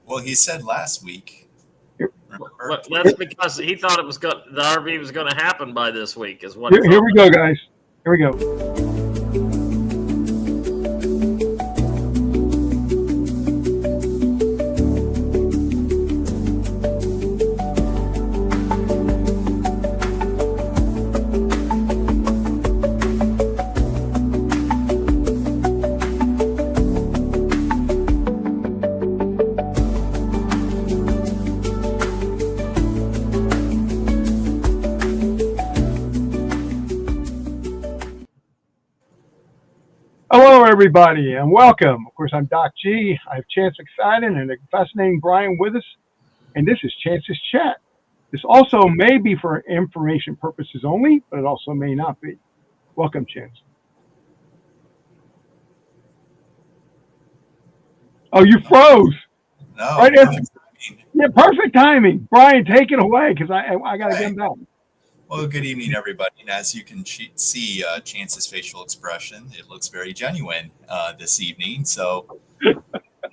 Well, he said last week. Well, that's because he thought the RV was going to happen by this week. Is what. Here we go, guys. Here we go. Hello, everybody, and welcome. Of course, I'm Doc G. I have Chance Exciting and a fascinating Brian with us, and this is Chance's Chat. This also may be for information purposes only, but it also may not be. Welcome, Chance. Oh, you froze. No, right perfect timing. Yeah, perfect timing. Brian, take it away, because I got to get him back. Well, good evening, everybody. And as you can see Chance's facial expression, it looks very genuine this evening. So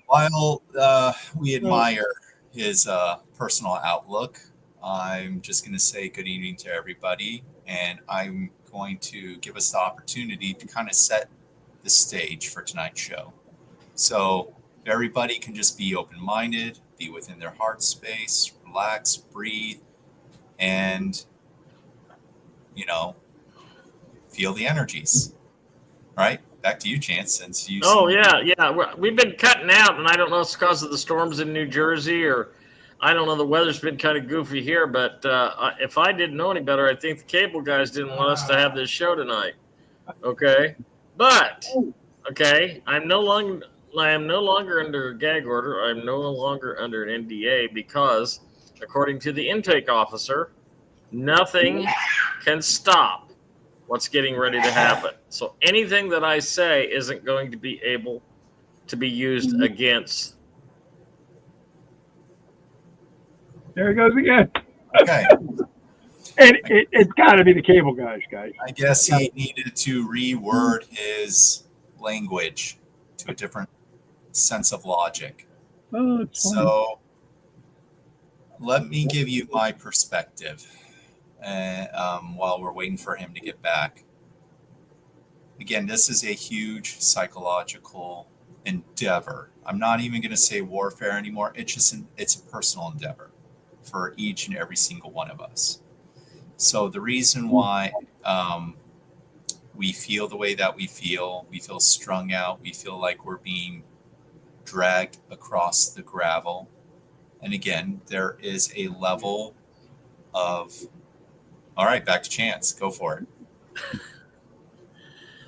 while we admire his personal outlook, I'm just going to say good evening to everybody. And I'm going to give us the opportunity to kind of set the stage for tonight's show. So everybody can just be open-minded, be within their heart space, relax, breathe, and feel the energies. All right, back to you, Chance. Since you. Oh yeah. We've been cutting out, and I don't know if it's because of the storms in New Jersey, or I don't know. The weather's been kind of goofy here, but if I didn't know any better, I think the cable guys didn't want us to have this show tonight. Okay, but okay, I'm no longer under a gag order. I'm no longer under an NDA because, according to the intake officer, nothing can stop what's getting ready to happen. So anything that I say isn't going to be able to be used against. There he goes again. Okay. And it's got to be the cable guys. I guess he needed to reword his language to a different sense of logic. Oh, so let me give you my perspective. While we're waiting for him to get back. Again, this is a huge psychological endeavor. I'm not even going to say warfare anymore. It's a personal endeavor for each and every single one of us. So the reason why we feel the way that we feel strung out, we feel like we're being dragged across the gravel. And again, there is a level of... All right, back to Chance. Go for it.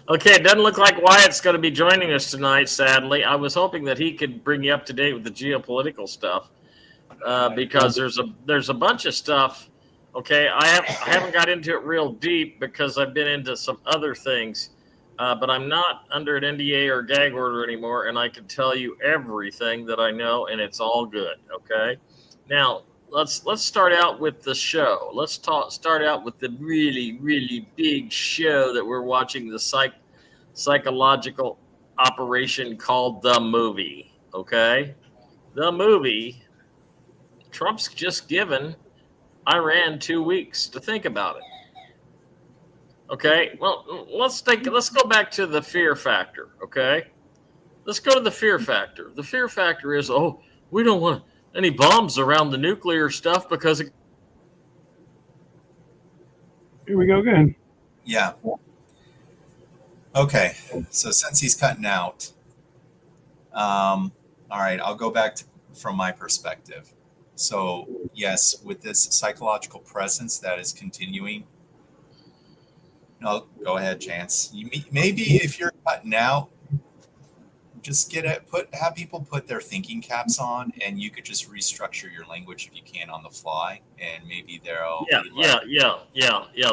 Okay, it doesn't look like Wyatt's going to be joining us tonight, sadly. I was hoping that he could bring you up to date with the geopolitical stuff because there's a bunch of stuff. Okay, I haven't got into it real deep because I've been into some other things, but I'm not under an NDA or gag order anymore, and I can tell you everything that I know, and it's all good. Okay, now. Let's start out with the show. Let's start out with the really, really big show that we're watching, the psychological operation called The Movie. Okay? The Movie. Trump's just given Iran 2 weeks to think about it. Okay? Well, let's go back to the fear factor, okay? Let's go to the fear factor. The fear factor is, we don't want any bombs around the nuclear stuff because here we go again. Yeah. Okay. So since he's cutting out, all right, I'll go back from my perspective. So yes, with this psychological presence that is continuing. No, go ahead, Chance. Maybe if you're cutting out, just have people put their thinking caps on, and you could just restructure your language if you can on the fly, and maybe they'll. Yeah.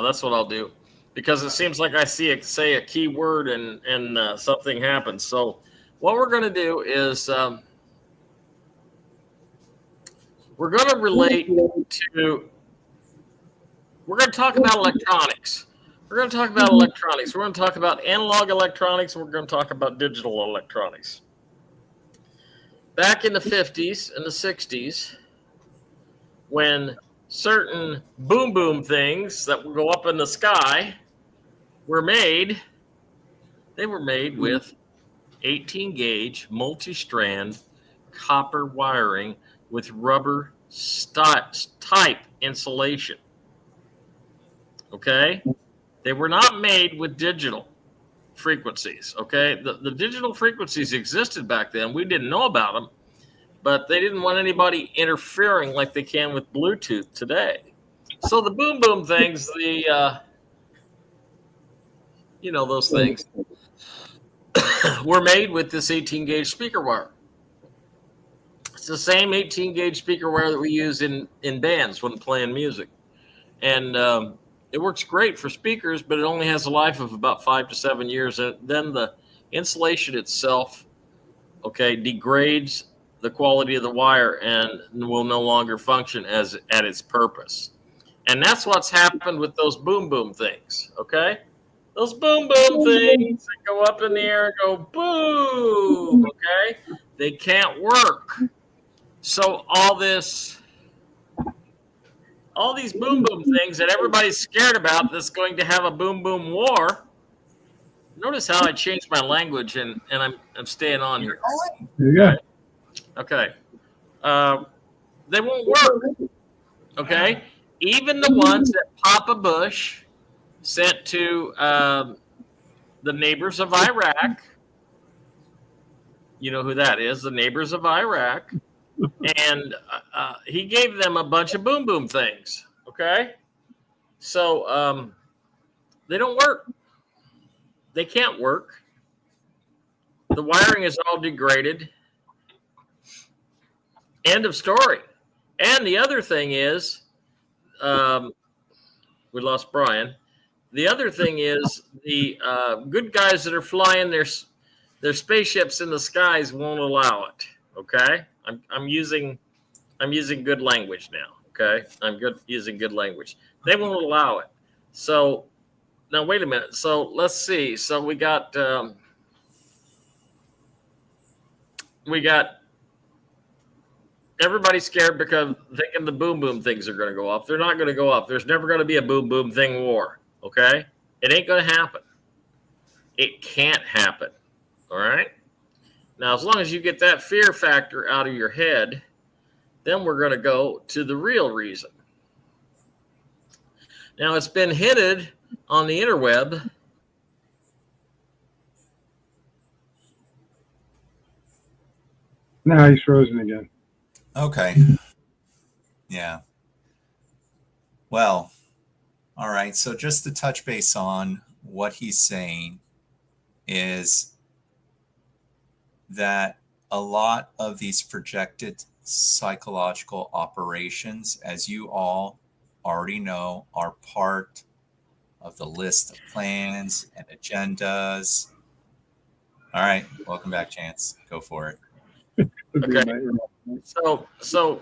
That's what I'll do, because it seems like I say a key word and something happens. So what we're going to do is we're going to relate to. We're going to talk about electronics. We're going to talk about electronics. We're going to talk about analog electronics. And we're going to talk about digital electronics. back in the 50s and the 60s, when certain boom boom things that would go up in the sky were made, they were made with 18 gauge multi-strand copper wiring with rubber type insulation. Okay? They were not made with digital frequencies. Okay? The digital frequencies existed back then. We didn't know about them, but they didn't want anybody interfering like they can with Bluetooth today. So the boom boom things, those things were made with this 18 gauge speaker wire. It's the same 18 gauge speaker wire that we use in bands when playing music. And it works great for speakers, but it only has a life of about 5 to 7 years. And then the insulation itself, degrades the quality of the wire and will no longer function at its purpose. And that's what's happened with those boom boom things, okay? Those boom boom things that go up in the air and go boom, okay? They can't work. So all these boom boom things that everybody's scared about that's going to have a boom boom war. Notice how I changed my language and I'm staying on here. There you go. Okay. They won't work. Okay. Even the ones that Papa Bush sent to the neighbors of Iraq. You know who that is, the neighbors of Iraq. And he gave them a bunch of boom boom things. Okay. So they don't work. They can't work. The wiring is all degraded. End of story. And the other thing is, we lost Brian. The other thing is the good guys that are flying their spaceships in the skies won't allow it. Okay, I'm using good language now. Okay, using good language. They won't allow it. So now wait a minute. So let's see. So we got everybody scared because thinking the boom boom things are going to go up. They're not going to go up. There's never going to be a boom boom thing war. Okay, it ain't going to happen. It can't happen. All right. Now, as long as you get that fear factor out of your head, then we're going to go to the real reason. Now, it's been hinted on the interweb. Now he's frozen again. Okay. Yeah. Well, all right. So just to touch base on what he's saying is that a lot of these projected psychological operations, as you all already know, are part of the list of plans and agendas. All right. Welcome back, Chance. Go for it. Okay. So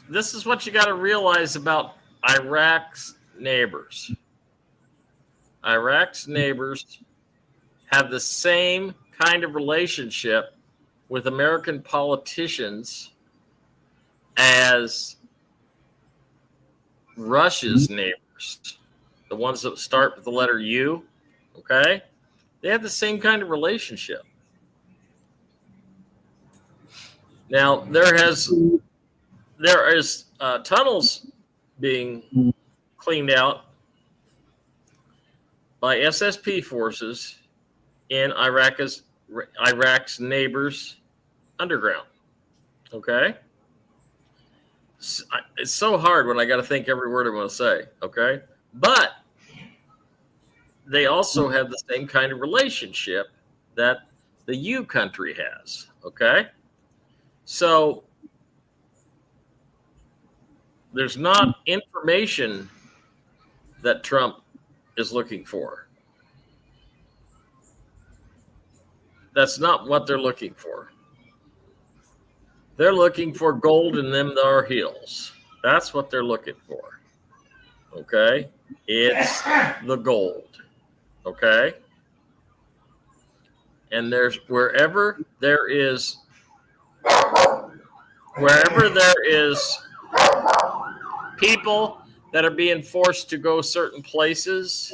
this is what you got to realize about Iraq's neighbors. Iraq's neighbors have the same kind of relationship with American politicians as Russia's neighbors, the ones that start with the letter U, okay? They have the same kind of relationship. Now, there is tunnels being cleaned out by SSP forces in Iraq's neighbors' underground. Okay? It's so hard when I got to think every word I'm going to say. Okay? But they also have the same kind of relationship that the U country has. Okay? So there's not information that Trump is looking for. That's not what they're looking for. They're looking for gold in them there hills. That's what they're looking for. Okay? It's the gold. Okay? And there's wherever there is wherever there is people that are being forced to go certain places,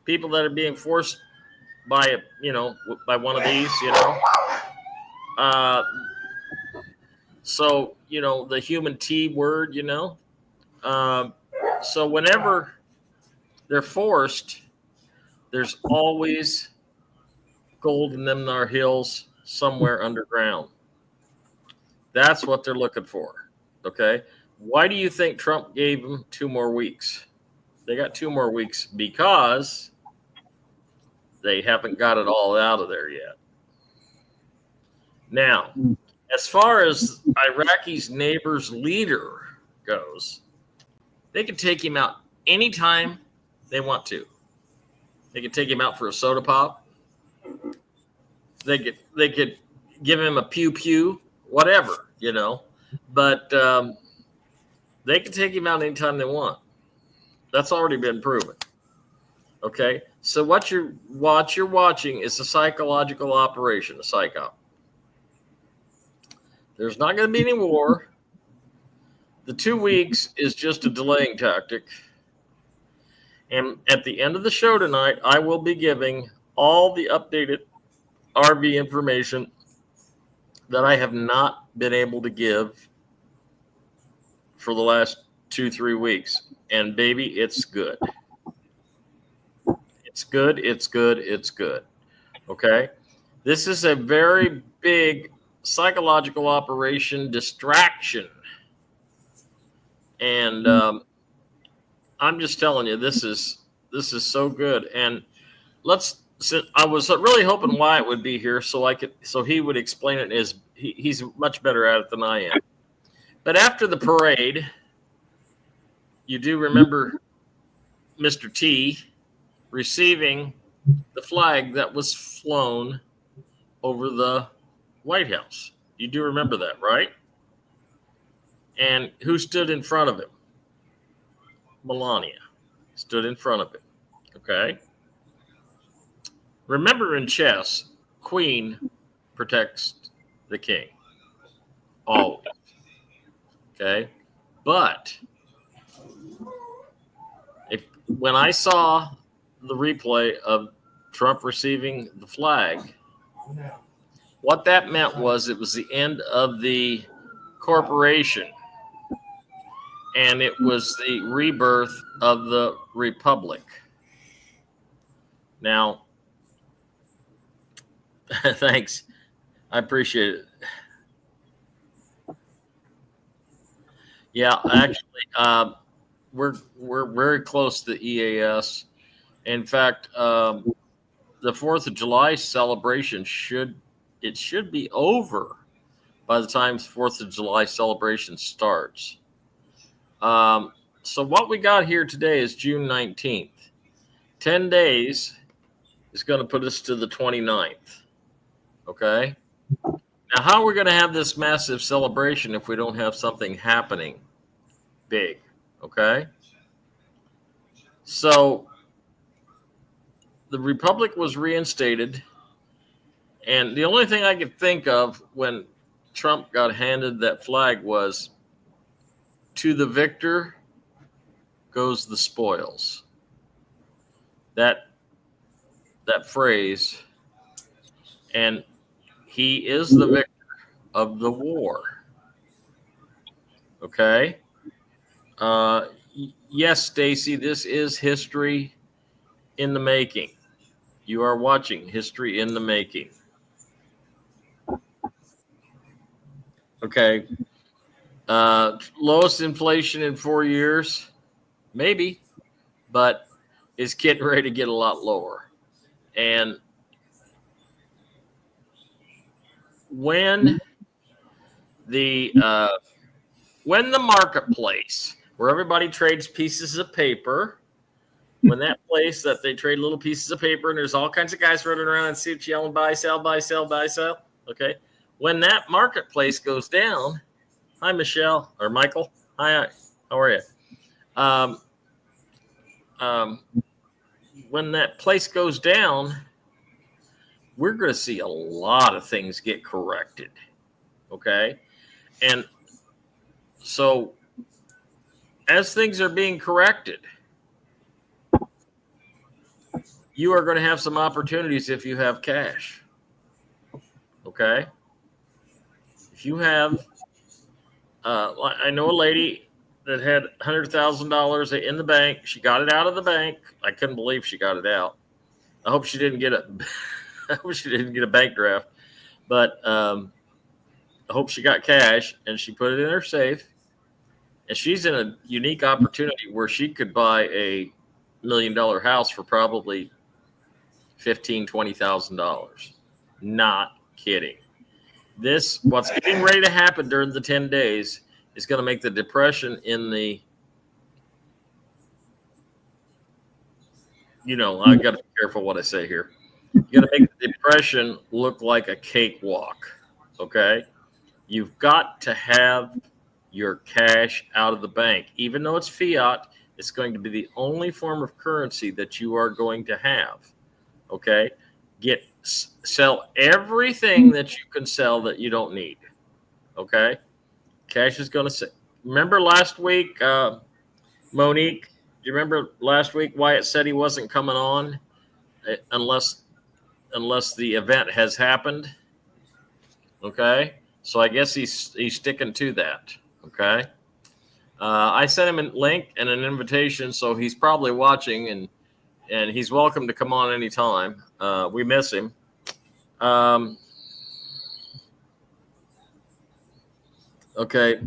people that are being forced by, by one of these, so, the human T word, so whenever they're forced, there's always gold in them thar hills somewhere underground. That's what they're looking for. Okay. Why do you think Trump gave them 2 more weeks? They got 2 more weeks because they haven't got it all out of there yet. Now, as far as Iraqi's neighbor's leader goes, they can take him out anytime they want to. They could take him out for a soda pop. They could give him a pew pew, whatever, But they can take him out anytime they want. That's already been proven. Okay, so what you're watching is a psychological operation, a psyop. There's not going to be any war. The 2 weeks is just a delaying tactic. And at the end of the show tonight, I will be giving all the updated RV information that I have not been able to give for the last 2-3 weeks. And baby, it's good. It's good. It's good. It's good. Okay. This is a very big psychological operation distraction. And I'm just telling you, this is so good. And I was really hoping Wyatt would be here so he would explain it. He's much better at it than I am. But after the parade, you do remember Mr. T receiving the flag that was flown over the White House. You do remember that, right? And who stood in front of him? Melania stood in front of him. Okay. Remember, in chess, queen protects the king. Always. Okay. But when I saw the replay of Trump receiving the flag, what that meant was it was the end of the corporation. And it was the rebirth of the republic. Now, thanks. I appreciate it. Yeah, actually, we're very close to the EAS. In fact, the 4th of July celebration should be over by the time the 4th of July celebration starts. So what we got here today is June 19th. 10 days is going to put us to the 29th. Okay. Now, how are we going to have this massive celebration if we don't have something happening big? Okay. So the Republic was reinstated. And the only thing I could think of when Trump got handed that flag was, to the victor goes the spoils. That phrase, and he is the victor of the war. Okay. Yes, Stacy, this is history in the making. You are watching history in the making. Okay. Lowest inflation in 4 years, maybe, but it's getting ready to get a lot lower. And when the marketplace, where everybody trades pieces of paper, when that place that they trade little pieces of paper, and there's all kinds of guys running around and suits yelling, buy, sell, buy, sell, buy, sell. Okay. When that marketplace goes down, hi, Michelle or Michael. Hi, how are you? When that place goes down, we're going to see a lot of things get corrected. Okay. And so as things are being corrected, you are going to have some opportunities if you have cash. Okay. If you have, I know a lady that had $100,000 in the bank. She got it out of the bank. I couldn't believe she got it out. I hope she didn't get I hope she didn't get a bank draft, but I hope she got cash and she put it in her safe. And she's in a unique opportunity where she could buy a $1 million house for probably $15,000-$20,000. Not kidding. What's getting ready to happen during the 10 days is going to make the depression in the, I got to be careful what I say here. You're going to make the depression look like a cakewalk. Okay. You've got to have your cash out of the bank. Even though it's fiat, it's going to be the only form of currency that you are going to have. Okay. Sell everything that you can sell that you don't need. Okay. Cash is going to say, remember last week, Monique, do you remember last week Wyatt said he wasn't coming on unless the event has happened? Okay. So I guess he's sticking to that. Okay. I sent him a link and an invitation, so he's probably watching, and he's welcome to come on anytime. We miss him. Okay.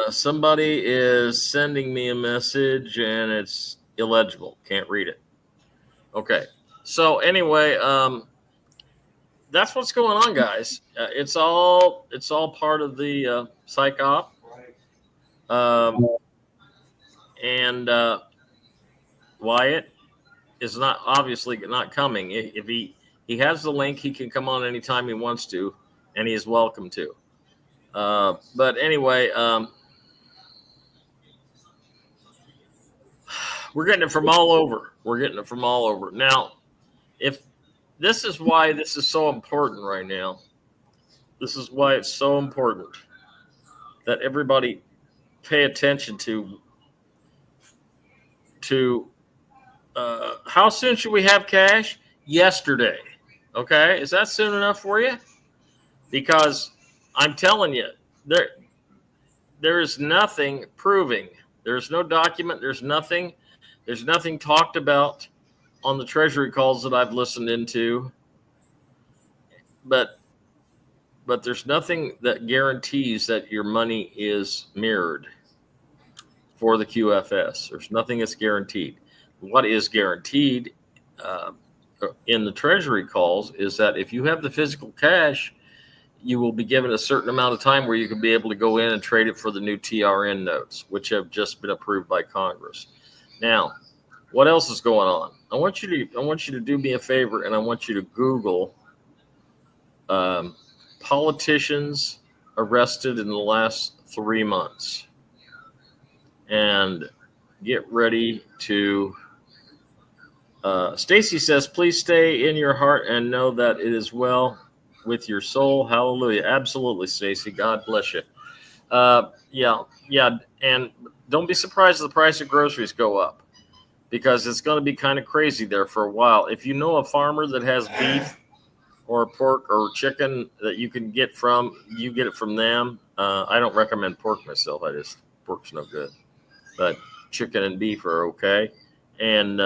Somebody is sending me a message, and it's illegible. Can't read it. Okay. So anyway, that's what's going on, guys. It's all part of the psych op. And Wyatt is obviously not coming. If he has the link, he can come on anytime he wants to, and he is welcome to. But anyway, we're getting it from all over. Now, if this is why this is so important right now, this is why it's so important that everybody pay attention to how soon should we have cash? Yesterday. Okay. Is that soon enough for you? Because I'm telling you, there is nothing proving. There's no document. There's nothing talked about on the Treasury calls that I've listened into. But there's nothing that guarantees that your money is mirrored for the QFS. There's nothing that's guaranteed. What is guaranteed in the Treasury calls is that if you have the physical cash, you will be given a certain amount of time where you can be able to go in and trade it for the new TRN notes, which have just been approved by Congress. Now, what else is going on? I want you to do me a favor, and I want you to Google politicians arrested in the last 3 months, and get ready to. Stacy says, "Please stay in your heart and know that it is well with your soul." Hallelujah. Absolutely, Stacy. God bless you. Yeah. And don't be surprised if the price of groceries go up, because it's going to be kind of crazy there for a while. If you know a farmer that has beef or pork or chicken that you can get you get it from them. I don't recommend pork myself. Pork's no good, but chicken and beef are okay. And,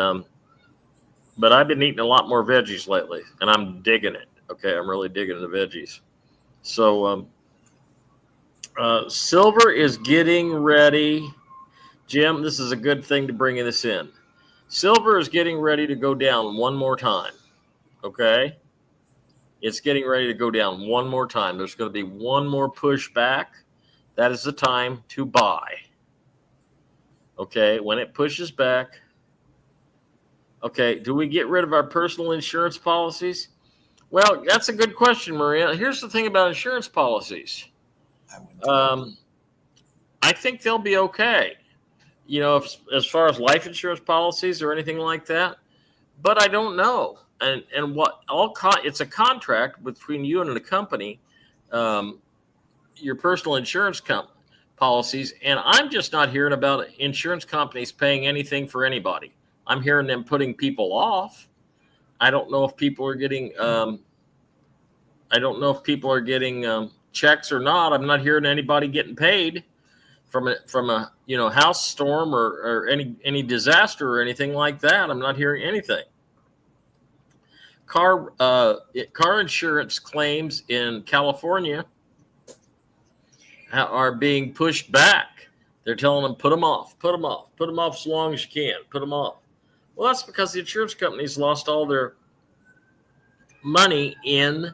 but I've been eating a lot more veggies lately, and I'm digging it. Okay. I'm really digging the veggies. So, silver is getting ready. Jim, this is a good thing to bring this in. Silver is getting ready to go down one more time. Okay. It's getting ready to go down one more time. There's going to be one more push back. That is the time to buy. Okay. When it pushes back. Okay. Do we get rid of our personal insurance policies? Well, that's a good question, Maria. Here's the thing about insurance policies. I think they'll be okay. As far as life insurance policies or anything like that, but I don't know. And it's a contract between you and the company. your personal insurance policies, and I'm just not hearing about insurance companies paying anything for anybody. I'm hearing them putting people off. I don't know if people are getting checks or not. I'm not hearing anybody getting paid from a house storm or any disaster or anything like that. I'm not hearing anything. Car insurance claims in California are being pushed back. They're telling them put them off as long as you can, put them off. Well, that's because the insurance companies lost all their money in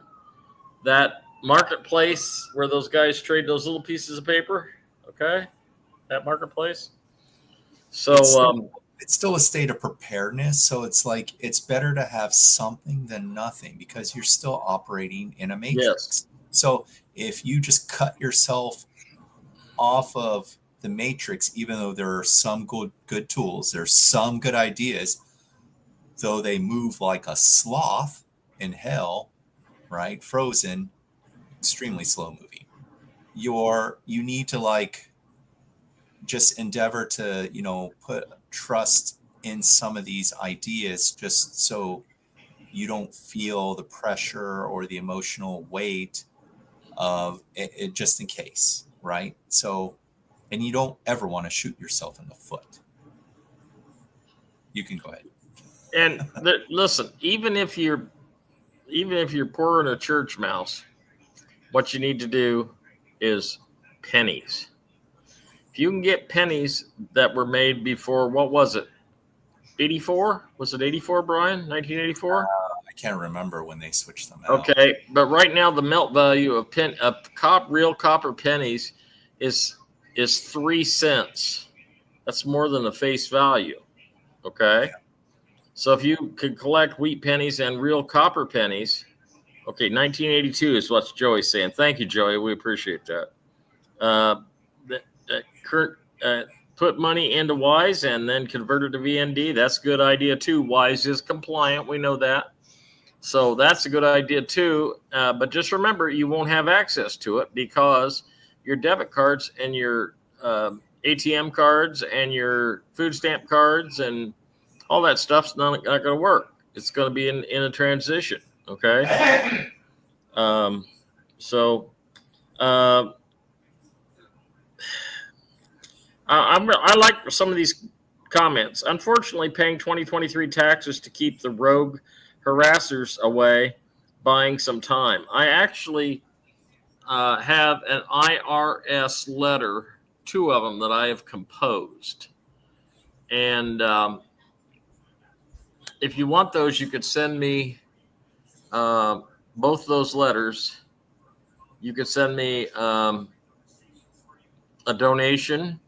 that marketplace where those guys trade those little pieces of paper. Okay, that marketplace. So it's still a state of preparedness. So it's like it's better to have something than nothing because you're still operating in a matrix. Yes. So if you just cut yourself off of the matrix, even though there are some good tools, there's some good ideas, though they move like a sloth in hell, right? Frozen, extremely slow moving. You need to like just endeavor to, put trust in some of these ideas just so you don't feel the pressure or the emotional weight of it just in case, right? So, and you don't ever want to shoot yourself in the foot. You can go ahead. And listen, even if you're pouring a church mouse, what you need to do is pennies. If you can get pennies that were made before, what was it? 84? Was it 84, Brian? 1984? I can't remember when they switched them out. Okay, but right now the melt value of real copper pennies is 3 cents. That's more than the face value. Okay, so if you could collect wheat pennies and real copper pennies, okay, 1982 is what Joey's saying. Thank you, Joey. We appreciate that. Kurt put money into WISE and then convert it to VND. That's a good idea too. WISE is compliant. We know that. So that's a good idea too. But just remember, you won't have access to it because your debit cards and your ATM cards and your food stamp cards and all that stuff's not going to work. It's going to be in a transition. Okay. I like some of these comments. Unfortunately, paying 2023 taxes to keep the rogue harassers away, buying some time. I actually have an IRS letter, 2 of them that I have composed. And if you want those, you could send me both those letters. You could send me a donation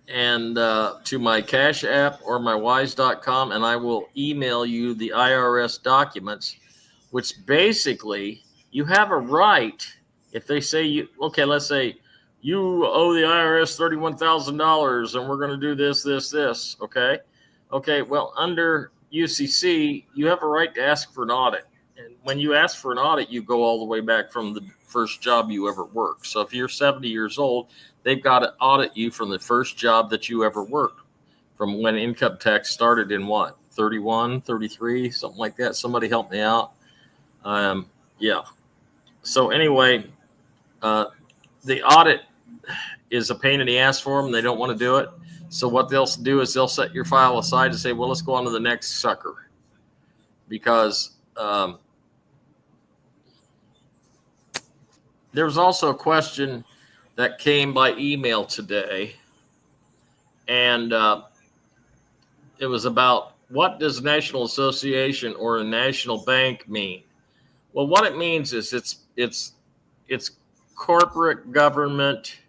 and to my Cash App or my wise.com, and I will email you the IRS documents, which basically you have a right. If they say let's say you owe the IRS $31,000 and we're going to do this. Okay. Well, under UCC, you have a right to ask for an audit. And when you ask for an audit, you go all the way back from the first job you ever worked. So if you're 70 years old, they've got to audit you from the first job that you ever worked, from when income tax started in 31, 33, something like that. Somebody help me out. Yeah. So anyway, the audit is a pain in the ass for them. They don't want to do it. So what they'll do is they'll set your file aside and say, well, let's go on to the next sucker. Because there was also a question that came by email today. And it was about, what does National Association or a national bank mean? Well, what it means is it's corporate government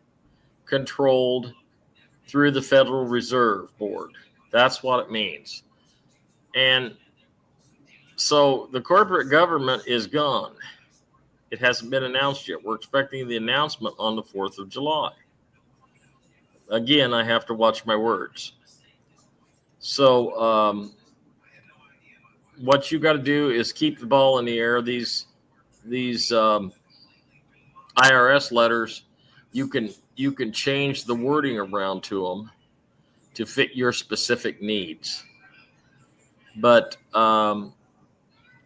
controlled through the Federal Reserve Board. That's what it means. And so the corporate government is gone. It hasn't been announced yet. We're expecting the announcement on the 4th of July. Again, I have to watch my words. So what you got to do is keep the ball in the air. These IRS letters, you can change the wording around to them to fit your specific needs. But under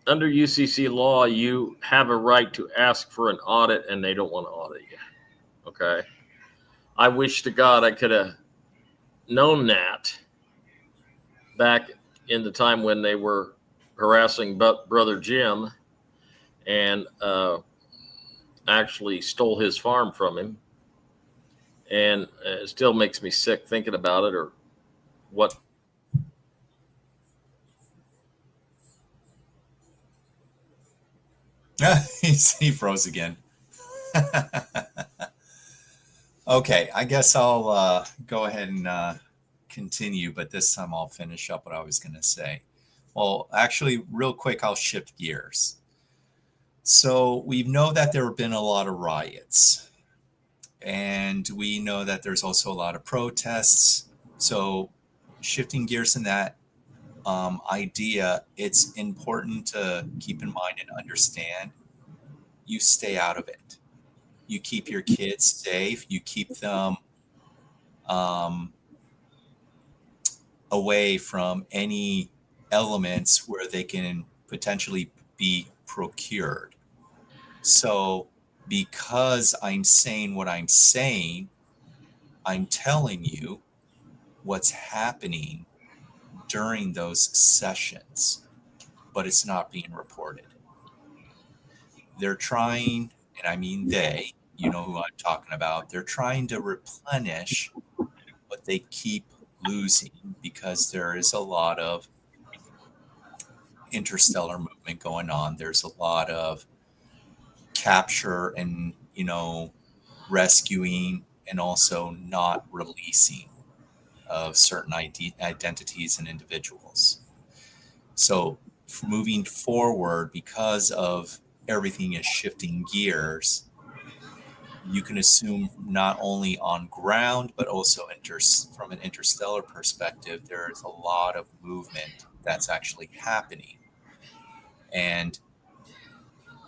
UCC law, you have a right to ask for an audit, and they don't want to audit you. Okay. I wish to God I could have known that back in the time when they were harassing brother Jim and actually stole his farm from him. And it still makes me sick thinking about it, or what. He froze again. Okay, I guess I'll go ahead and continue, but this time I'll finish up what I was going to say. Well, actually, real quick, I'll shift gears. So we know that there have been a lot of riots, and we know that there's also a lot of protests. So shifting gears in that idea, it's important to keep in mind and understand you stay out of it. You keep your kids safe. You keep them away from any elements where they can potentially be procured. So, because I'm saying what I'm saying, I'm telling you what's happening during those sessions, but it's not being reported. They're trying, and I mean they, you know who I'm talking about, they're trying to replenish what they keep losing because there is a lot of interstellar movement going on. There's a lot of capture and, rescuing and also not releasing of certain identities and individuals. So moving forward, because of everything is shifting gears, you can assume not only on ground, but also from an interstellar perspective, there is a lot of movement that's actually happening. And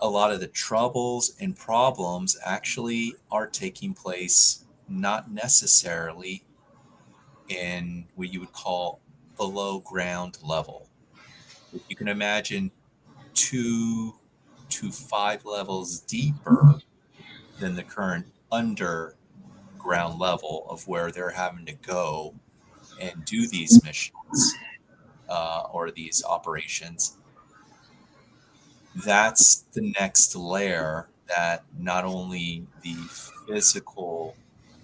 a lot of the troubles and problems actually are taking place not necessarily in what you would call below ground level. If you can imagine 2 to 5 levels deeper than the current underground level of where they're having to go and do these missions or these operations, that's the next layer that not only the physical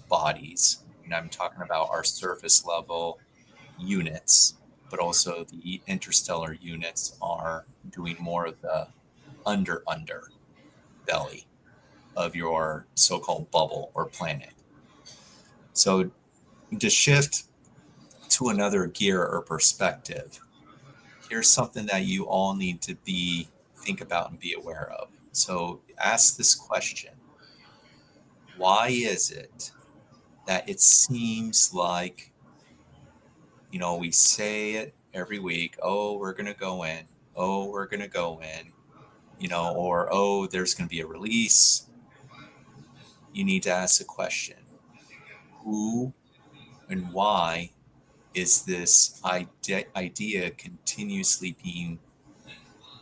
bodies, and I'm talking about our surface level units, but also the interstellar units are doing more of the under belly of your so-called bubble or planet. So to shift to another gear or perspective, here's something that you all need to think about and be aware of. So ask this question: why is it that it seems like, we say it every week, oh, we're going to go in, oh, we're going to go in, or, oh, there's going to be a release. You need to ask the question: who and why is this idea continuously being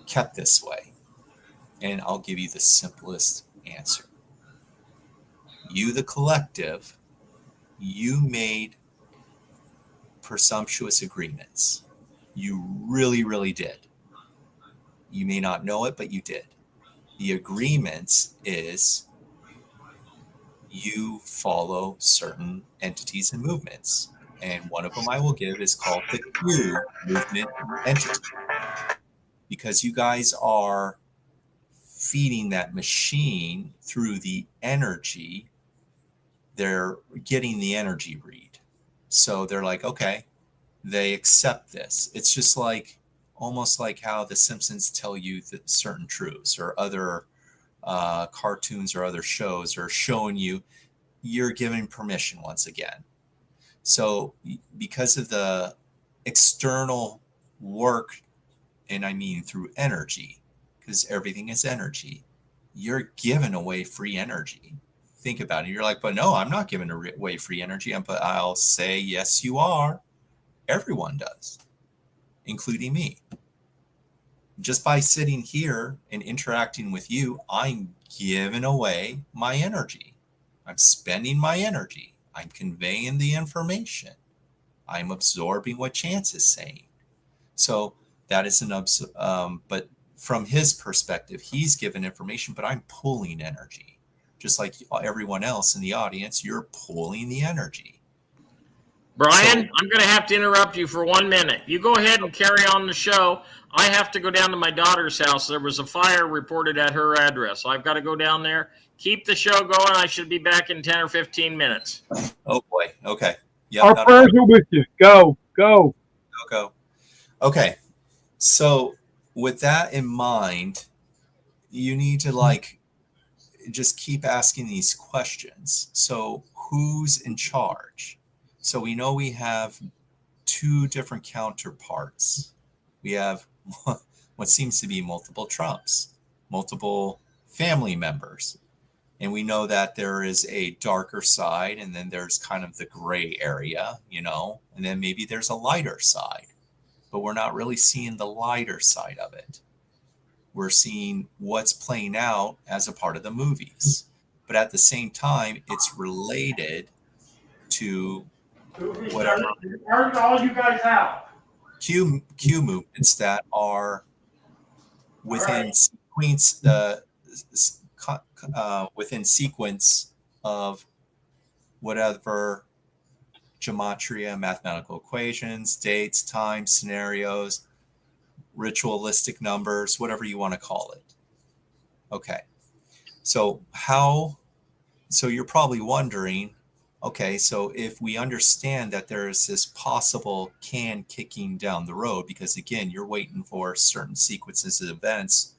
kept this way? And I'll give you the simplest answer. You, the collective, you made presumptuous agreements. You really, really did. You may not know it, but you did. The agreements is you follow certain entities and movements. And one of them I will give is called the Q movement entity. Because you guys are feeding that machine through the energy, they're getting the energy read. So they're like, okay, they accept this. It's just like almost like how the Simpsons tell you that certain truths, or other cartoons or other shows are showing you you're giving permission once again. So because of the external work, and I mean through energy, because everything is energy, you're giving away free energy. Think about it. You're like, but no, I'm not giving away free energy. But I'll say, yes, you are. Everyone does, including me. Just by sitting here and interacting with you, I'm giving away my energy. I'm spending my energy. I'm conveying the information. I'm absorbing what Chance is saying. So that is but from his perspective, he's given information, but I'm pulling energy. Just like everyone else in the audience, you're pulling the energy. Brian, I'm going to have to interrupt you for 1 minute. You go ahead and carry on the show. I have to go down to my daughter's house. There was a fire reported at her address. So I've got to go down there. Keep the show going. I should be back in 10 or 15 minutes. Oh, boy. Okay. Yep, Our prayers are with you. Go. Okay. So with that in mind, you need to just keep asking these questions. So who's in charge? So we know we have two different counterparts. We have what seems to be multiple Trumps, multiple family members. And we know that there is a darker side, and then there's kind of the gray area, and then maybe there's a lighter side. But we're not really seeing the lighter side of it. We're seeing what's playing out as a part of the movies. But at the same time, it's related to whatever all you guys have. Q movements that are within within sequence of whatever gematria, mathematical equations, dates, times, scenarios, ritualistic numbers, whatever you want to call it. Okay. So you're probably wondering, okay, so if we understand that there is this possible can kicking down the road, because again, you're waiting for certain sequences of events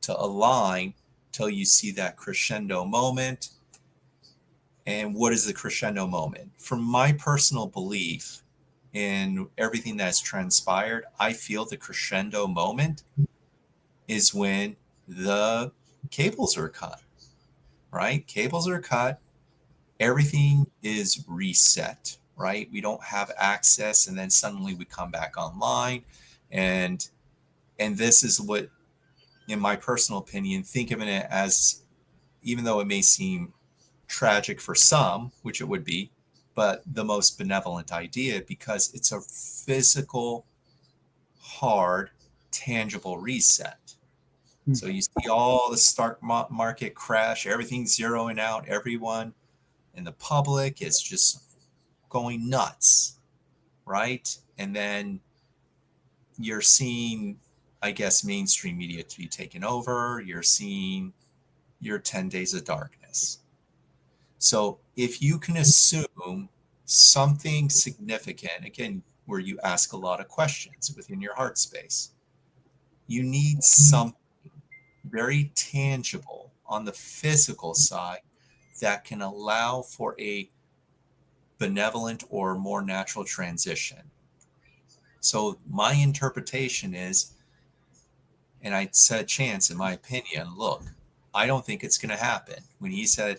to align till you see that crescendo moment. And what is the crescendo moment? From my personal belief in everything that's transpired, I feel the crescendo moment is when the cables are cut, right? Cables are cut. Everything is reset, right? We don't have access, and then suddenly we come back online. And this is what, in my personal opinion, think of it as, even though it may seem tragic for some, which it would be, but the most benevolent idea, because it's a physical, hard, tangible reset. So you see all the stock market crash, everything's zeroing out, everyone in the public is just going nuts, right? And then you're seeing, I guess, mainstream media to be taken over. You're seeing your 10 days of darkness. So if you can assume something significant, again, where you ask a lot of questions within your heart space, you need something very tangible on the physical side that can allow for a benevolent or more natural transition. So my interpretation is, and I said, Chance, in my opinion, look, I don't think it's going to happen. When he said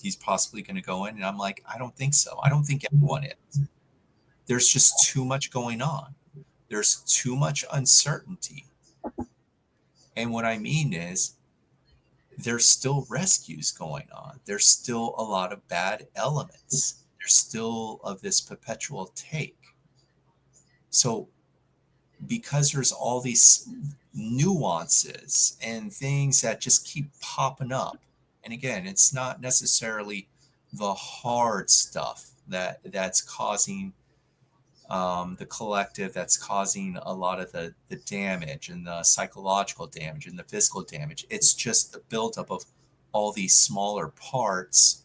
he's possibly going to go in, and I'm like, I don't think so. I don't think anyone is. There's just too much going on. There's too much uncertainty. And what I mean is, there's still rescues going on. There's still a lot of bad elements. There's still of this perpetual take. So because there's all these nuances and things that just keep popping up, and again, it's not necessarily the hard stuff that's causing the collective, that's causing a lot of the damage and the psychological damage and the physical damage. It's just the buildup of all these smaller parts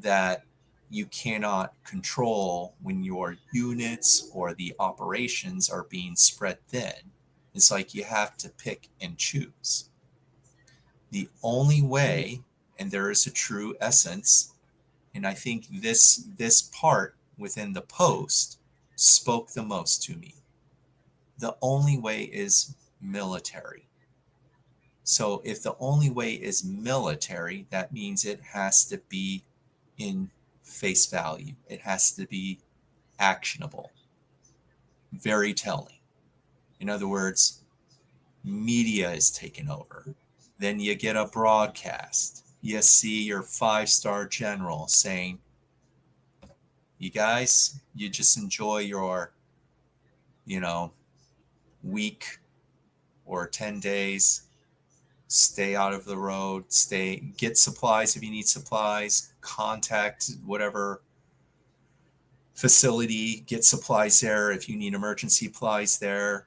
that you cannot control when your units or the operations are being spread thin. It's like you have to pick and choose. The only way, and there is a true essence, and I think this part within the post spoke the most to me. The only way is military. So if the only way is military, that means it has to be in face value. It has to be actionable, very telling. In other words, media is taken over. Then you get a broadcast. You see your 5-star general saying, you guys, you just enjoy your, week or 10 days. Stay out of the road, get supplies if you need supplies, contact whatever facility, get supplies there. If you need emergency supplies there,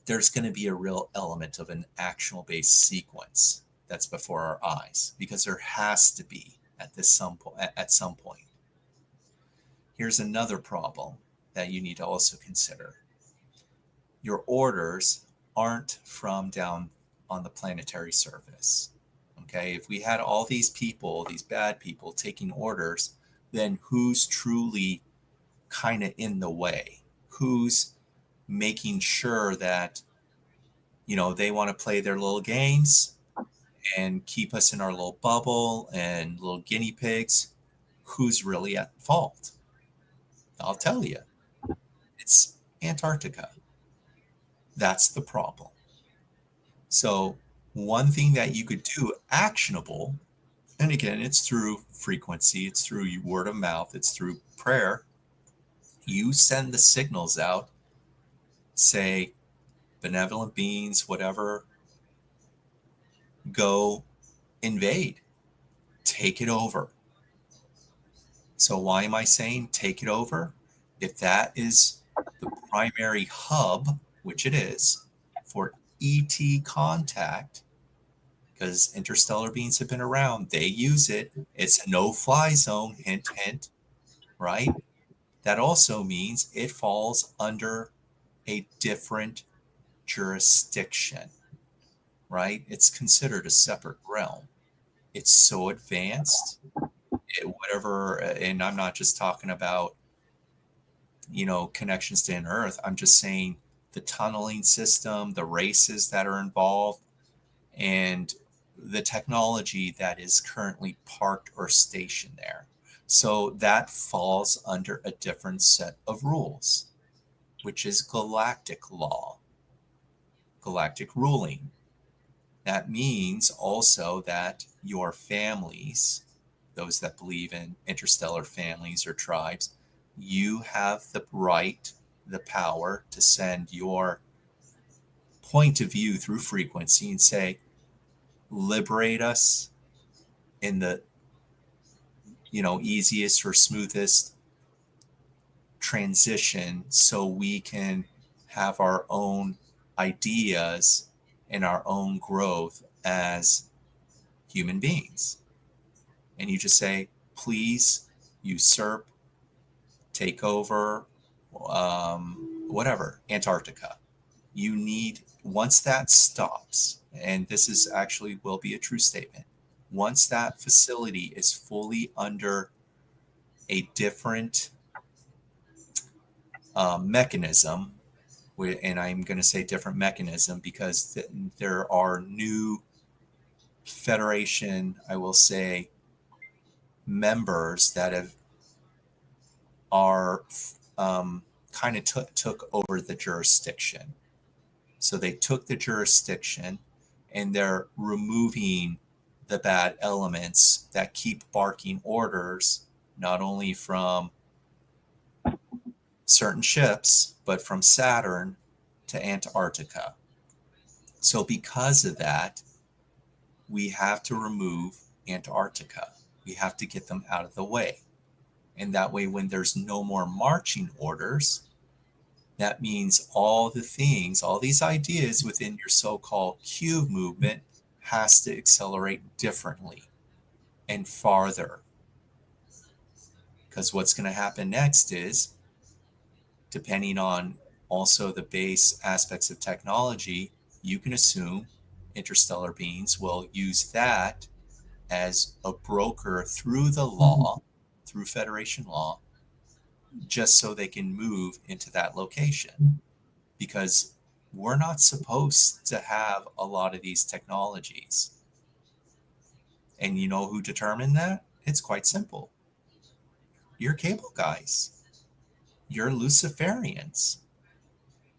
there's going to be a real element of an actual based sequence that's before our eyes, because there has to be at some point. Here's another problem that you need to also consider. Your orders aren't from down on the planetary surface. Okay, if we had all these people, these bad people taking orders, then who's truly kind of in the way? Who's making sure that, they want to play their little games and keep us in our little bubble and little guinea pigs? Who's really at fault? I'll tell you, it's Antarctica. That's the problem. So one thing that you could do, actionable, and again, it's through frequency, it's through word of mouth, it's through prayer. You send the signals out, say, benevolent beings, whatever, go invade, take it over. So why am I saying take it over? If that is the primary hub, which it is, for ET contact, because interstellar beings have been around, they use it. It's a no-fly zone, hint, hint, right? That also means it falls under a different jurisdiction, right? It's considered a separate realm. It's so advanced, whatever, and I'm not just talking about, connections to an Earth. I'm just saying the tunneling system, the races that are involved, and the technology that is currently parked or stationed there. So that falls under a different set of rules, which is galactic law, galactic ruling. That means also that your families, those that believe in interstellar families or tribes, you have the right, the power to send your point of view through frequency and say, liberate us in the easiest or smoothest transition, so we can have our own ideas and our own growth as human beings. And you just say, please usurp, take over, whatever, Antarctica. You need, once that stops, and this is actually will be a true statement, once that facility is fully under a different mechanism, and I'm going to say different mechanism because there are new Federation, I will say, members that are kind of took over the jurisdiction. So they took the jurisdiction and they're removing the bad elements that keep barking orders, not only from certain ships, but from Saturn to Antarctica. So because of that, we have to remove Antarctica. We have to get them out of the way. And that way, when there's no more marching orders, that means all the things, all these ideas within your so-called cube movement has to accelerate differently and farther. Because what's going to happen next is, depending on also the base aspects of technology, you can assume interstellar beings will use that as a broker through the law, through Federation law, just so they can move into that location. Because we're not supposed to have a lot of these technologies. And you know who determined that? It's quite simple. Your cable guys, your Luciferians.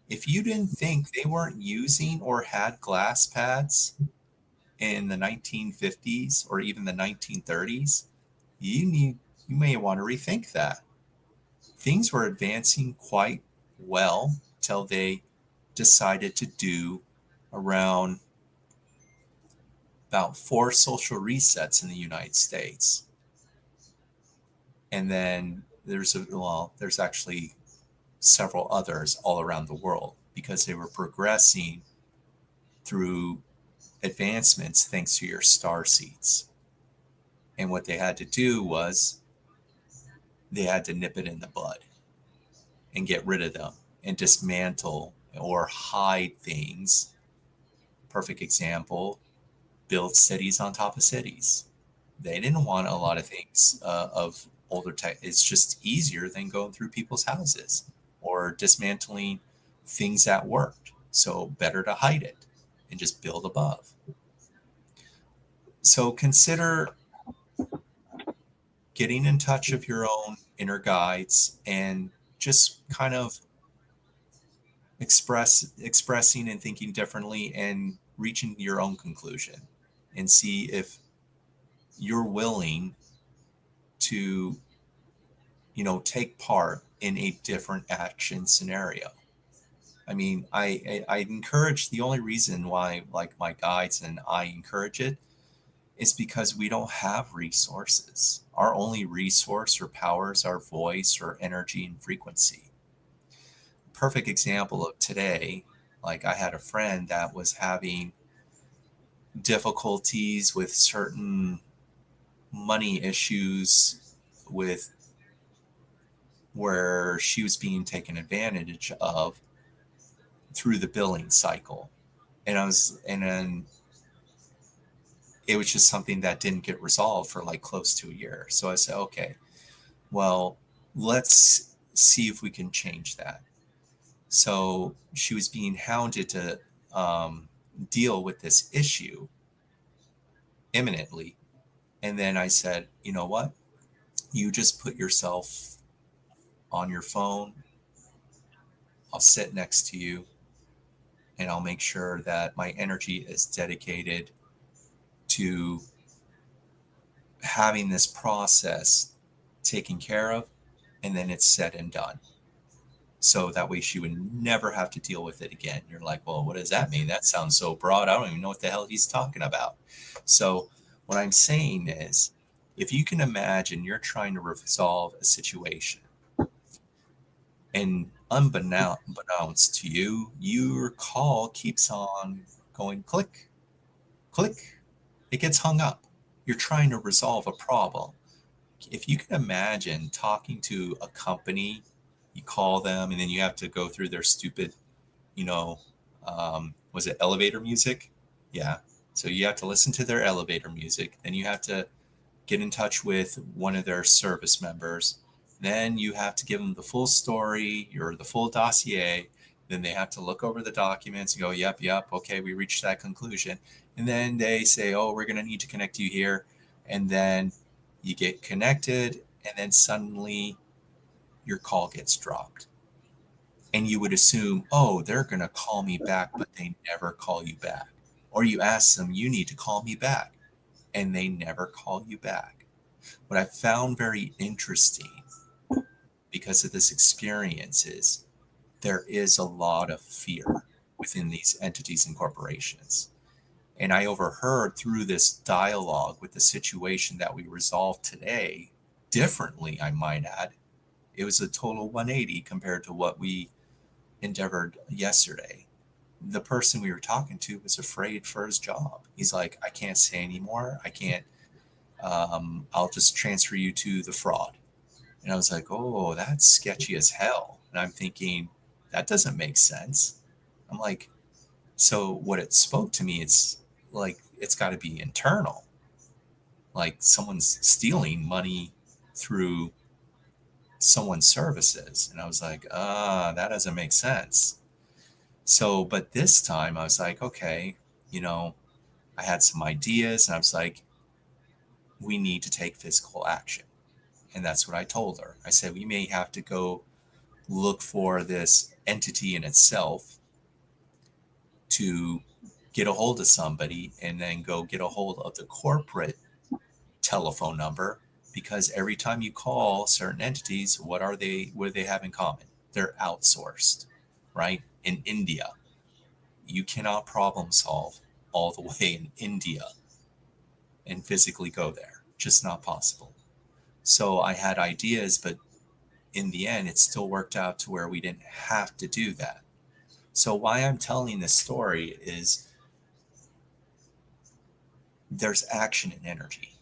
If you didn't think they weren't using or had glass pads in the 1950s or even the 1930s, you may want to rethink that. Things were advancing quite well till they decided to do around about 4 social resets in the United States. And then there's actually several others all around the world because they were progressing through advancements thanks to your star seeds. And what they had to do was they had to nip it in the bud and get rid of them and dismantle or hide things. Perfect example, build cities on top of cities. They didn't want a lot of things of older tech. It's just easier than going through people's houses or dismantling things that worked. So better to hide it and just build above. So consider getting in touch with your own inner guides and just kind of expressing and thinking differently and reaching your own conclusion and see if you're willing to take part in a different action scenario. I mean, I encourage, the only reason why like my guides and I encourage it is because we don't have resources. Our only resource or power is our voice or energy and frequency. Perfect example of today, like I had a friend that was having difficulties with certain money issues with where she was being taken advantage of through the billing cycle. And then it was just something that didn't get resolved for like close to a year. So I said, okay, well, let's see if we can change that. So she was being hounded to deal with this issue imminently. And then I said, you know what? You just put yourself on your phone. I'll sit next to you and I'll make sure that my energy is dedicated to having this process taken care of, and then it's said and done. So that way she would never have to deal with it again. You're like, well, what does that mean? That sounds so broad. I don't even know what the hell he's talking about. So what I'm saying is, if you can imagine you're trying to resolve a situation and unbeknownst to you, your call keeps on going click, click. It gets hung up. You're trying to resolve a problem. If you can imagine talking to a company, you call them and then you have to go through their stupid, was it elevator music? Yeah. So you have to listen to their elevator music. Then you have to get in touch with one of their service members. Then you have to give them the full story or the full dossier. Then they have to look over the documents and go, yep, okay, we reached that conclusion. And then they say, oh, we're going to need to connect you here. And then you get connected, and then suddenly your call gets dropped. And you would assume, oh, they're going to call me back, but they never call you back. Or you ask them, you need to call me back, and they never call you back. What I found very interesting because of this experience is there is a lot of fear within these entities and corporations. And I overheard through this dialogue with the situation that we resolved today, differently, I might add, it was a total 180 compared to what we endeavored yesterday. The person we were talking to was afraid for his job. He's like, I can't say anymore. I can't, I'll just transfer you to the fraud. And I was like, oh, that's sketchy as hell. And I'm thinking, that doesn't make sense. I'm like, so what it spoke to me, it's like, it's got to be internal. Like someone's stealing money through someone's services. And I was like, that doesn't make sense. So, but this time I was like, okay, you know, I had some ideas and I was like, we need to take physical action. And that's what I told her. I said, we may have to go look for this entity in itself to get a hold of somebody and then go get a hold of the corporate telephone number, because every time you call certain entities, what do they have in common? They're outsourced, right? In India, you cannot problem solve all the way in India and physically go there. Just not possible. So I had ideas, but in the end, it still worked out to where we didn't have to do that. So why I'm telling this story is there's action and energy.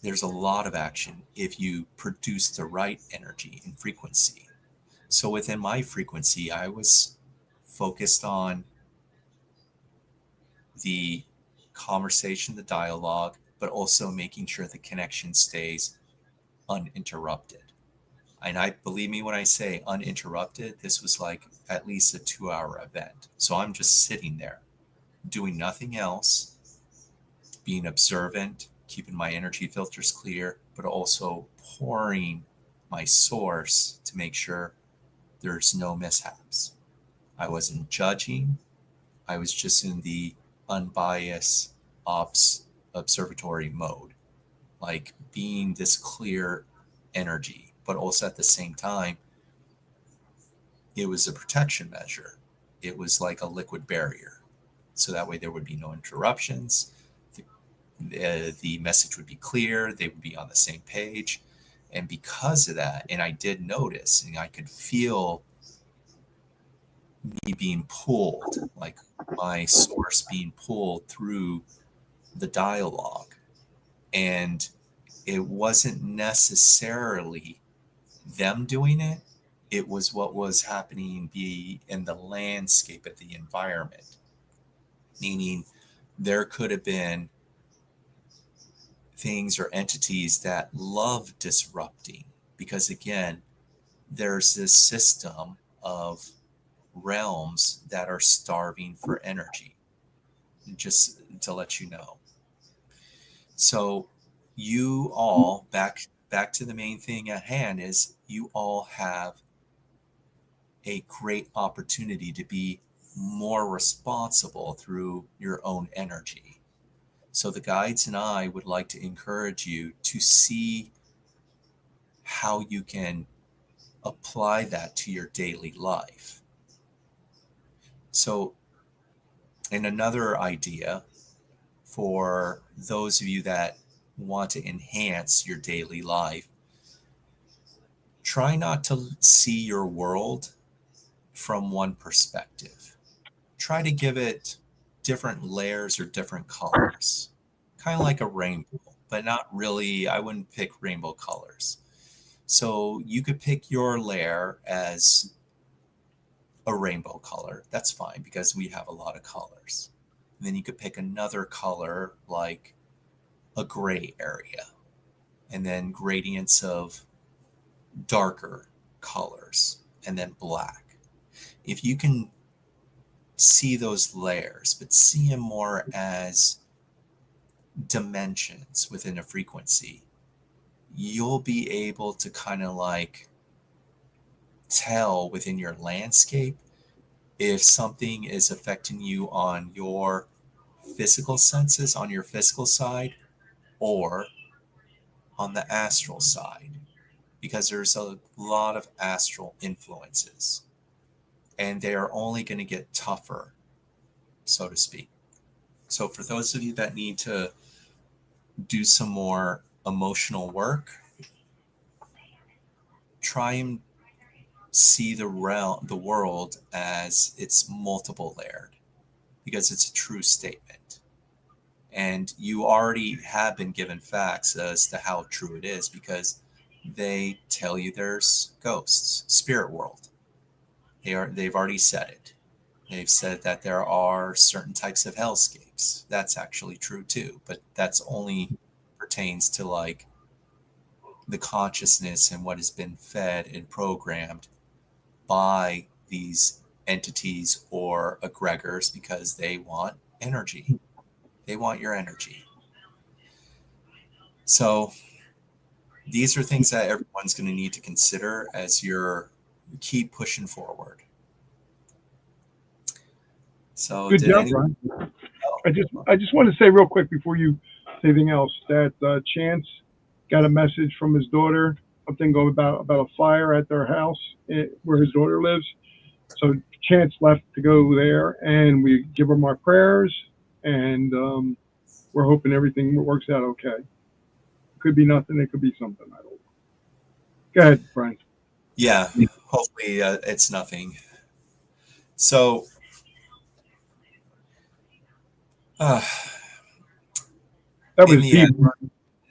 There's a lot of action if you produce the right energy and frequency. So within my frequency, I was focused on the conversation, the dialogue, but also making sure the connection stays uninterrupted. And I believe me when I say uninterrupted, this was like at least a 2 hour event. So I'm just sitting there doing nothing else, being observant, keeping my energy filters clear, but also pouring my source to make sure there's no mishaps. I wasn't judging. I was just in the unbiased observatory mode, like being this clear energy, but also at the same time, it was a protection measure. It was like a liquid barrier. So that way there would be no interruptions. The message would be clear. They would be on the same page. And because of that, and I did notice, and I could feel me being pulled, like my source being pulled through the dialogue. And it wasn't necessarily them doing it, it was what was happening be in the landscape of the environment. Meaning there could have been things or entities that love disrupting, because again, there's this system of realms that are starving for energy, just to let you know. So you all, back to the main thing at hand, is you all have a great opportunity to be more responsible through your own energy. So the guides and I would like to encourage you to see how you can apply that to your daily life. So, and another idea for those of you that want to enhance your daily life, try not to see your world from one perspective. Try to give it different layers or different colors, kind of like a rainbow, but not really. I wouldn't pick rainbow colors. So you could pick your layer as a rainbow color. That's fine because we have a lot of colors. And then you could pick another color like a gray area, and then gradients of darker colors, and then black. If you can see those layers, but see them more as dimensions within a frequency, you'll be able to kind of like tell within your landscape if something is affecting you on your physical senses, on your physical side, or on the astral side, because there's a lot of astral influences and they are only going to get tougher, so to speak. So for those of you that need to do some more emotional work, try and see the world as it's multiple layered, because it's a true statement. And you already have been given facts as to how true it is, because they tell you there's ghosts, spirit world. They've already said it. They've said that there are certain types of hellscapes. That's actually true too, but that's only pertains to like the consciousness and what has been fed and programmed by these entities or egregors because they want energy. They want your energy. So these are things that everyone's going to need to consider as you keep pushing forward. So Good job, Brian. I just want to say real quick before you say anything else that Chance got a message from his daughter, something about a fire at their house where his daughter lives. So Chance left to go there, and we give him our prayers, and we're hoping everything works out okay. It could be nothing. It could be something. I don't know. Go ahead, Brian. Yeah, hopefully it's nothing. So that was deep.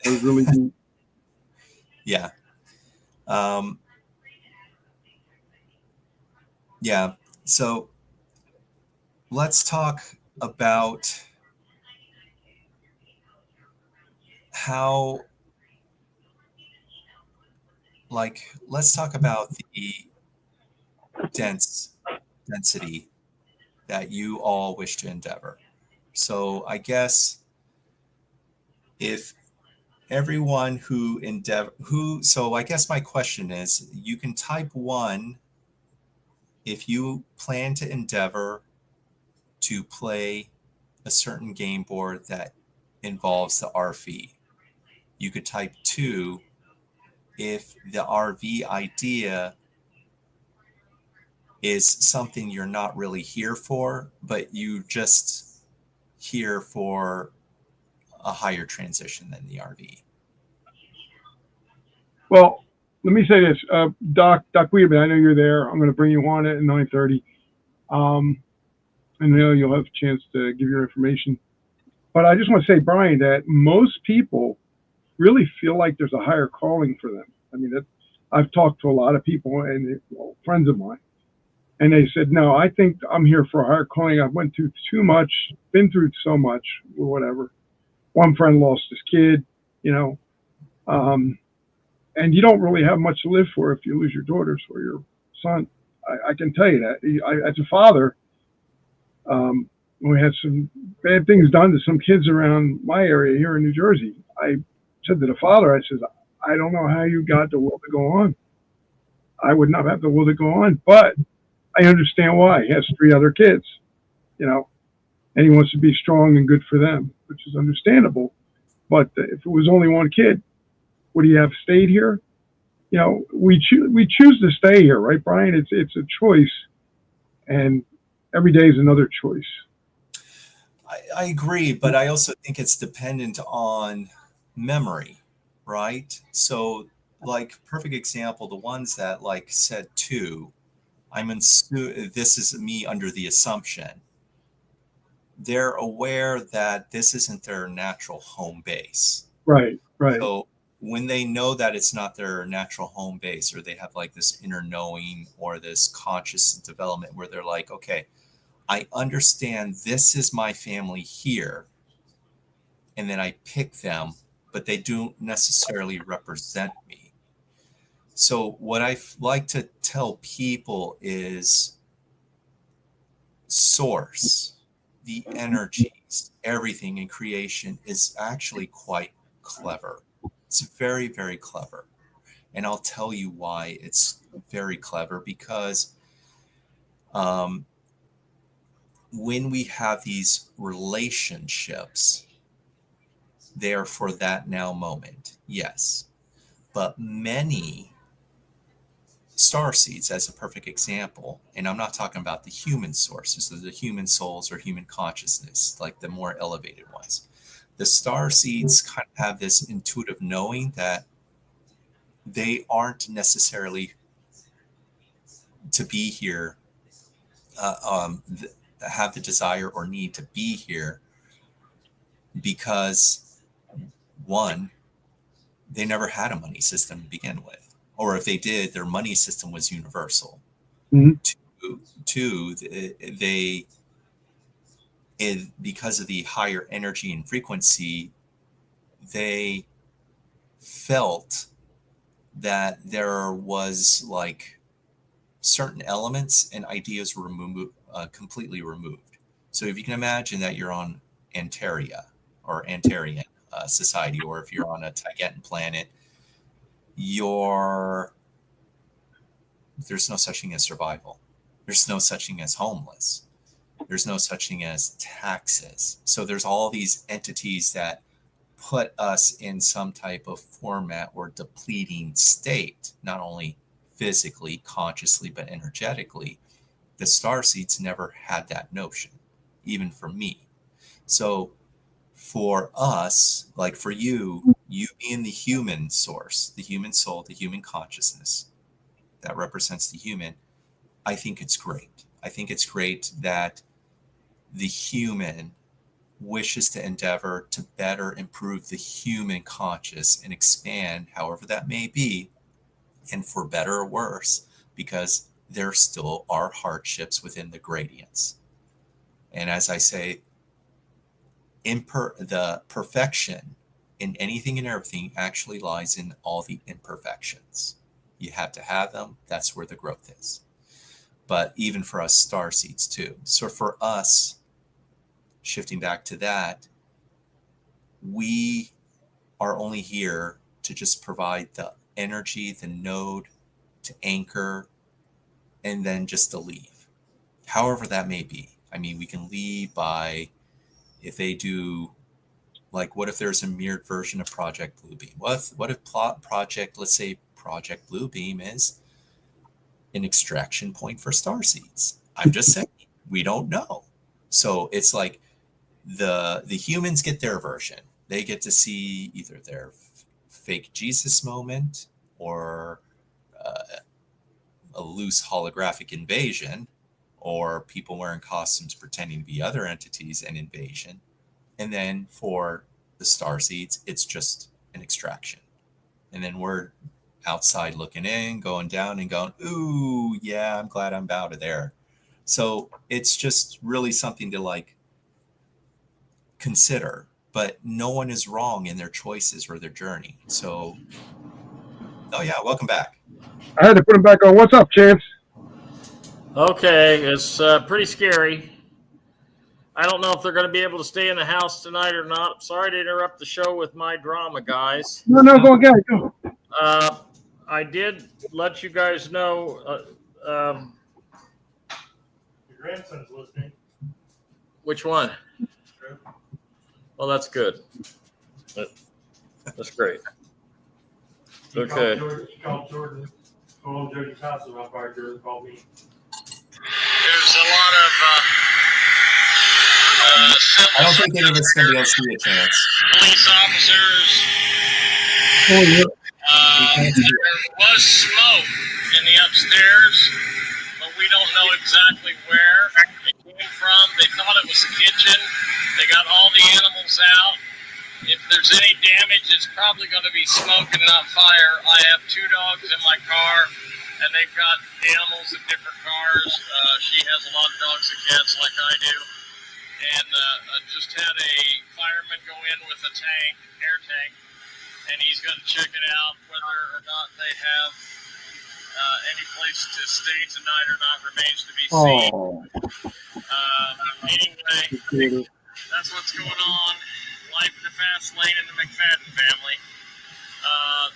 That was really deep. Yeah. Yeah. So let's talk about how, let's talk about the density that you all wish to endeavor. So I guess if everyone so I guess my question is, you can type 1 if you plan to endeavor to play a certain game board that involves the RV. You could type 2 if the RV idea is something you're not really here for, but you just here for a higher transition than the RV. Well, let me say this, Doc Weidman, I know you're there. I'm going to bring you on at 9:30. I know you'll have a chance to give your information. But I just want to say, Brian, that most people really feel like there's a higher calling for them. I mean, I've talked to a lot of people and friends of mine, and they said, no, I think I'm here for a higher calling. I've went through too much, been through so much, or whatever. One friend lost his kid, and you don't really have much to live for if you lose your daughters or your son. I can tell you that. As a father, we had some bad things done to some kids around my area here in New Jersey. I said to the father, I said, I don't know how you got the will to go on. I would not have the will to go on, but I understand why. He has 3 other kids, and he wants to be strong and good for them, which is understandable. But if it was only one kid, would he have stayed here? We choose to stay here, right, Brian? It's a choice, and every day is another choice. I agree, but I also think it's dependent on memory, right? So, perfect example, the ones that said 2, this is me under the assumption they're aware that this isn't their natural home base. Right. So when they know that it's not their natural home base, or they have this inner knowing or this conscious development where they're like, okay, I understand this is my family here, and then I pick them, but they don't necessarily represent me. So what I like to tell people is source, the energies, everything in creation is actually quite clever. It's very, very clever. And I'll tell you why it's very clever, because when we have these relationships, they're for that now moment, yes. But many star seeds, as a perfect example, and I'm not talking about the human sources, so the human souls or human consciousness, like the more elevated ones. The star seeds kind of have this intuitive knowing that they aren't necessarily to be here, have the desire or need to be here, because 1, they never had a money system to begin with, or if they did, their money system was universal. Mm-hmm. 2, because of the higher energy and frequency, they felt that there was certain elements and ideas were completely removed. So if you can imagine that you're on Antaria or Antarian society, or if you're on a Tigetan planet, there's no such thing as survival. There's no such thing as homeless. There's no such thing as taxes. So there's all these entities that put us in some type of format or depleting state, not only physically, consciously, but energetically. The starseeds never had that notion, even for me. So for us, like for you being the human source, the human soul, the human consciousness that represents the human, I think it's great. I think it's great that the human wishes to endeavor to better improve the human conscious and expand, however that may be, and for better or worse, because there still are hardships within the gradients. And as I say, the perfection in anything and everything actually lies in all the imperfections. You have to have them. That's where the growth is. But even for us starseeds too. So for us, shifting back to that, we are only here to just provide the energy, the node to anchor, and then just to leave. However that may be. I mean, we can leave by, if they do, like, what if there's a mirrored version of Project Bluebeam? What if let's say Project Bluebeam is an extraction point for starseeds? I'm just saying, we don't know. So it's like the humans get their version. They get to see either their fake Jesus moment or a loose holographic invasion, or people wearing costumes pretending to be other entities and invasion. And then for the starseeds, it's just an extraction. And then we're outside looking in, going down and going, ooh, yeah, I'm glad I'm out of there. So it's just really something to like consider, but no one is wrong in their choices or their journey. So, oh yeah, welcome back. I had to put him back on. What's up, Chance? Okay, it's pretty scary. I don't know if they're going to be able to stay in the house tonight or not. I'm sorry to interrupt the show with my drama, guys. No, go again. Go. I did let you guys know. Your grandson's listening. Which one? Well, that's good. That's great. Okay. He called Jordan. Called Jordan's house about fire. Jordan called me. There's a lot of. I don't think any of us can be able to see a chance. Police officers. Oh, yeah. There was smoke in the upstairs, but we don't know exactly where it came from. They thought it was the kitchen. They got all the animals out. If there's any damage, it's probably going to be smoke and not fire. I have 2 dogs in my car, and they've got animals in different cars. She has a lot of dogs and cats like I do. And just had a fireman go in with a tank, air tank, and he's going to check it out whether or not they have any place to stay tonight or not remains to be seen. Anyway, that's what's going on. Life in the fast lane in the McFadden family.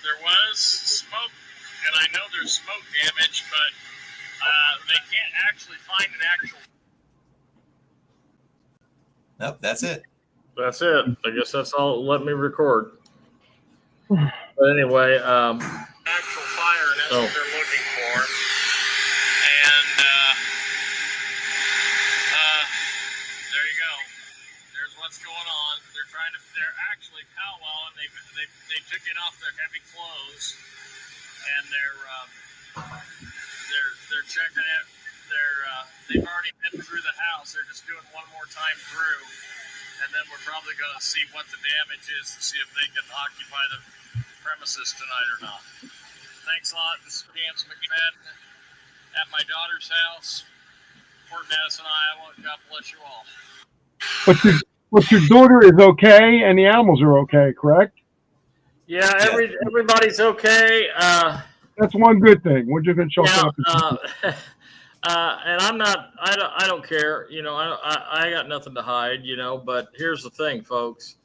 There was smoke, and I know there's smoke damage, but they can't actually find an actual. Nope, that's it. That's it. I guess that's all. Let me record. But anyway, actual fire, and that's what they're looking for. And there you go. There's what's going on. They're actually powwowing. They took it off their heavy clothes, and they're checking it. They've already been through the house. They're just doing one more time through, and then we're probably going to see what the damage is to see if they can occupy the premises tonight or not. Thanks a lot. This is James McFadden at my daughter's house, Fort Madison, Iowa. God bless you all. But your daughter is okay, and the animals are okay, correct? Yeah, everybody's okay. That's one good thing. We're just going to chalk it Yeah, up. and I'm not. I don't care. I got nothing to hide. But here's the thing, folks.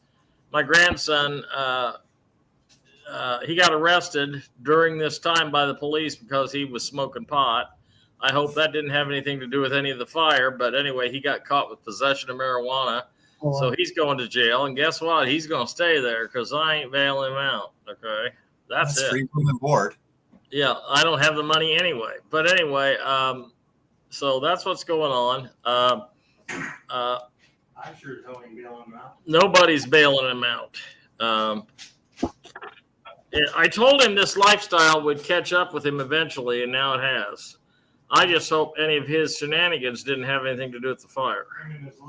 My grandson, he got arrested during this time by the police because he was smoking pot. I hope that didn't have anything to do with any of the fire. But anyway, he got caught with possession of marijuana. So he's going to jail. And guess what? He's going to stay there because I ain't bailing him out. Okay. That's it. Free room and board. Yeah. I don't have the money anyway. But anyway, so that's what's going on. I sure don't bail him out. Nobody's bailing him out. I told him this lifestyle would catch up with him eventually, and now it has. I just hope any of his shenanigans didn't have anything to do with the fire.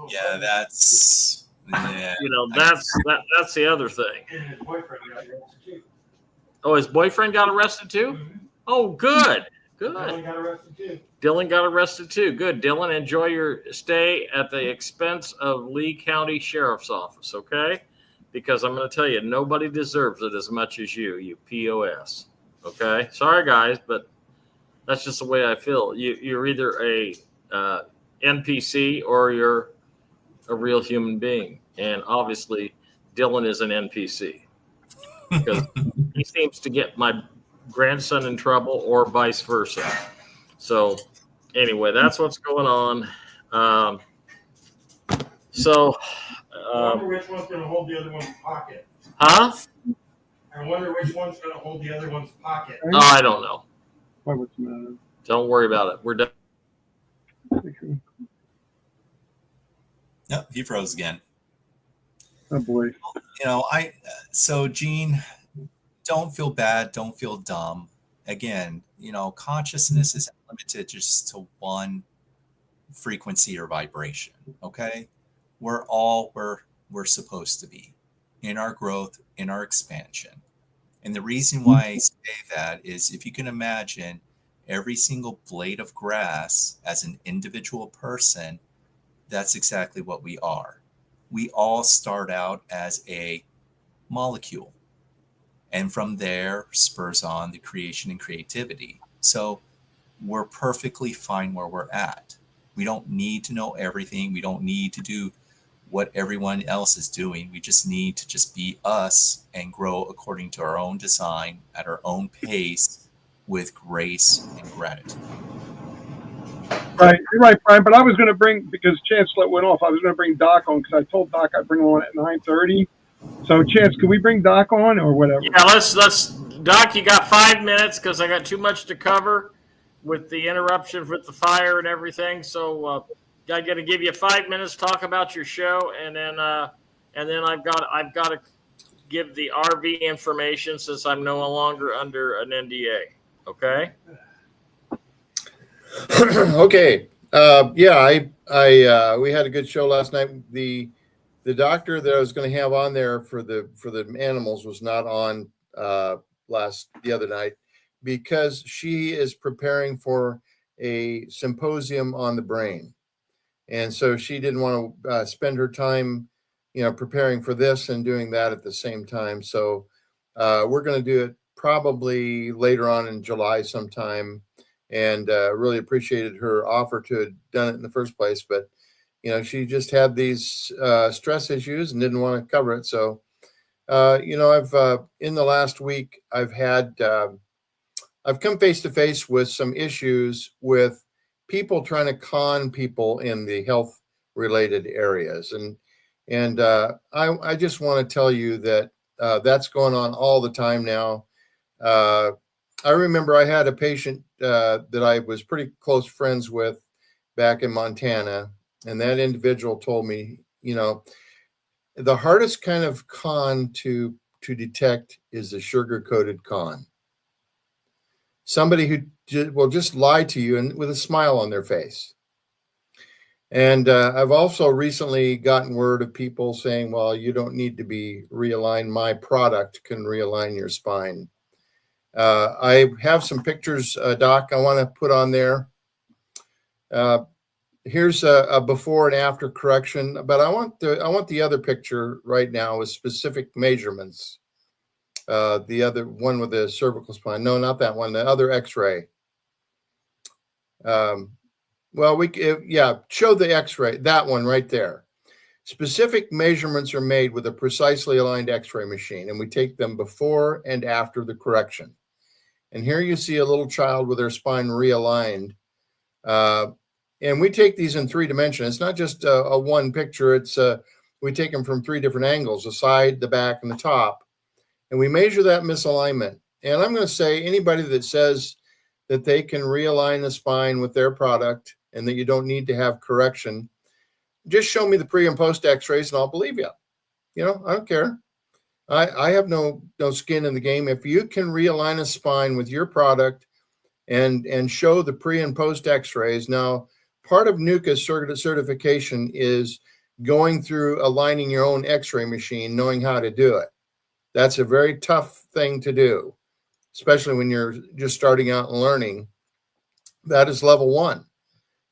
Yeah, that's that's the other thing. And his boyfriend got arrested too. Oh, his boyfriend got arrested too? Mm-hmm. Oh, good. Dylan got arrested too. Dylan got arrested too. Good. Dylan, enjoy your stay at the expense of Lee County Sheriff's Office, okay? Because I'm going to tell you, nobody deserves it as much as you POS. Okay? Sorry, guys, but that's just the way I feel. You're either a NPC or you're a real human being. And obviously, Dylan is an NPC because he seems to get my grandson in trouble or vice versa. So anyway, that's what's going on. I wonder which one's going to hold the other one's pocket. Huh? I wonder which one's going to hold the other one's pocket. Oh, I don't know. What's the matter? Don't worry about it. We're done. Yep, he froze again. Oh boy. So Gene, don't feel bad, don't feel dumb. Again, consciousness isn't limited just to one frequency or vibration. Okay, we're all where we're supposed to be in our growth, in our expansion. And the reason why I say that is if you can imagine every single blade of grass as an individual person, that's exactly what we are. We all start out as a molecule. And from there spurs on the creation and creativity. So we're perfectly fine where we're at. We don't need to know everything. We don't need to do what everyone else is doing. We just need to just be us and grow according to our own design at our own pace with grace and gratitude. Right, you're right, Brian. But I was going to bring, because Chance went off, I was going to bring Doc on because I told Doc I'd bring him on at 9:30. So, Chance, could we bring Doc on or whatever? Yeah, let's. Doc, you got 5 minutes because I got too much to cover with the interruption with the fire and everything. So I'm going to give you 5 minutes to talk about your show, and then I've got to give the RV information since I'm no longer under an NDA. Okay. Okay. We had a good show last night. The doctor that I was going to have on there for the animals was not on the other night because she is preparing for a symposium on the brain, and so she didn't want to spend her time, preparing for this and doing that at the same time. So we're going to do it probably later on in July sometime, and really appreciated her offer to have done it in the first place, but. She just had these stress issues and didn't want to cover it. So, I've in the last week, I've come face to face with some issues with people trying to con people in the health related areas. And I just want to tell you that that's going on all the time now. I remember I had a patient that I was pretty close friends with back in Montana. And that individual told me, the hardest kind of con to detect is the sugar-coated con. Somebody who will just lie to you and with a smile on their face. And I've also recently gotten word of people saying, well, you don't need to be realigned. My product can realign your spine. I have some pictures, Doc, I want to put on there. Here's a before and after correction, but I want the other picture right now with specific measurements. The other one with the cervical spine. No, not that one. The other X-ray. Well, show the X-ray. That one right there. Specific measurements are made with a precisely aligned X-ray machine, and we take them before and after the correction. And here you see a little child with their spine realigned. And we take these in 3 dimensions. It's not just a one picture. It's we take them from 3 different angles: the side, the back, and the top. And we measure that misalignment. And I'm going to say anybody that says that they can realign the spine with their product and that you don't need to have correction, just show me the pre and post X-rays and I'll believe you. I don't care. I have no skin in the game. If you can realign a spine with your product and show the pre and post X-rays. Now, part of NUCA's certification is going through aligning your own X-ray machine, knowing how to do it. That's a very tough thing to do, especially when you're just starting out and learning. That is level 1.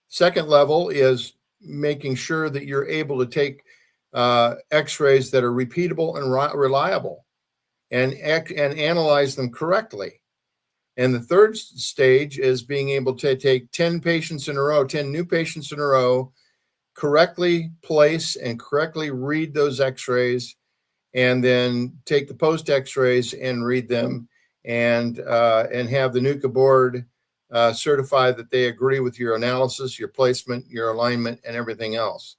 Second level is making sure that you're able to take X-rays that are repeatable and reliable and analyze them correctly. And the third stage is being able to take 10 patients in a row, 10 new patients in a row, correctly place and correctly read those X-rays, and then take the post X-rays and read them, and have the NUCA board certify that they agree with your analysis, your placement, your alignment, and everything else.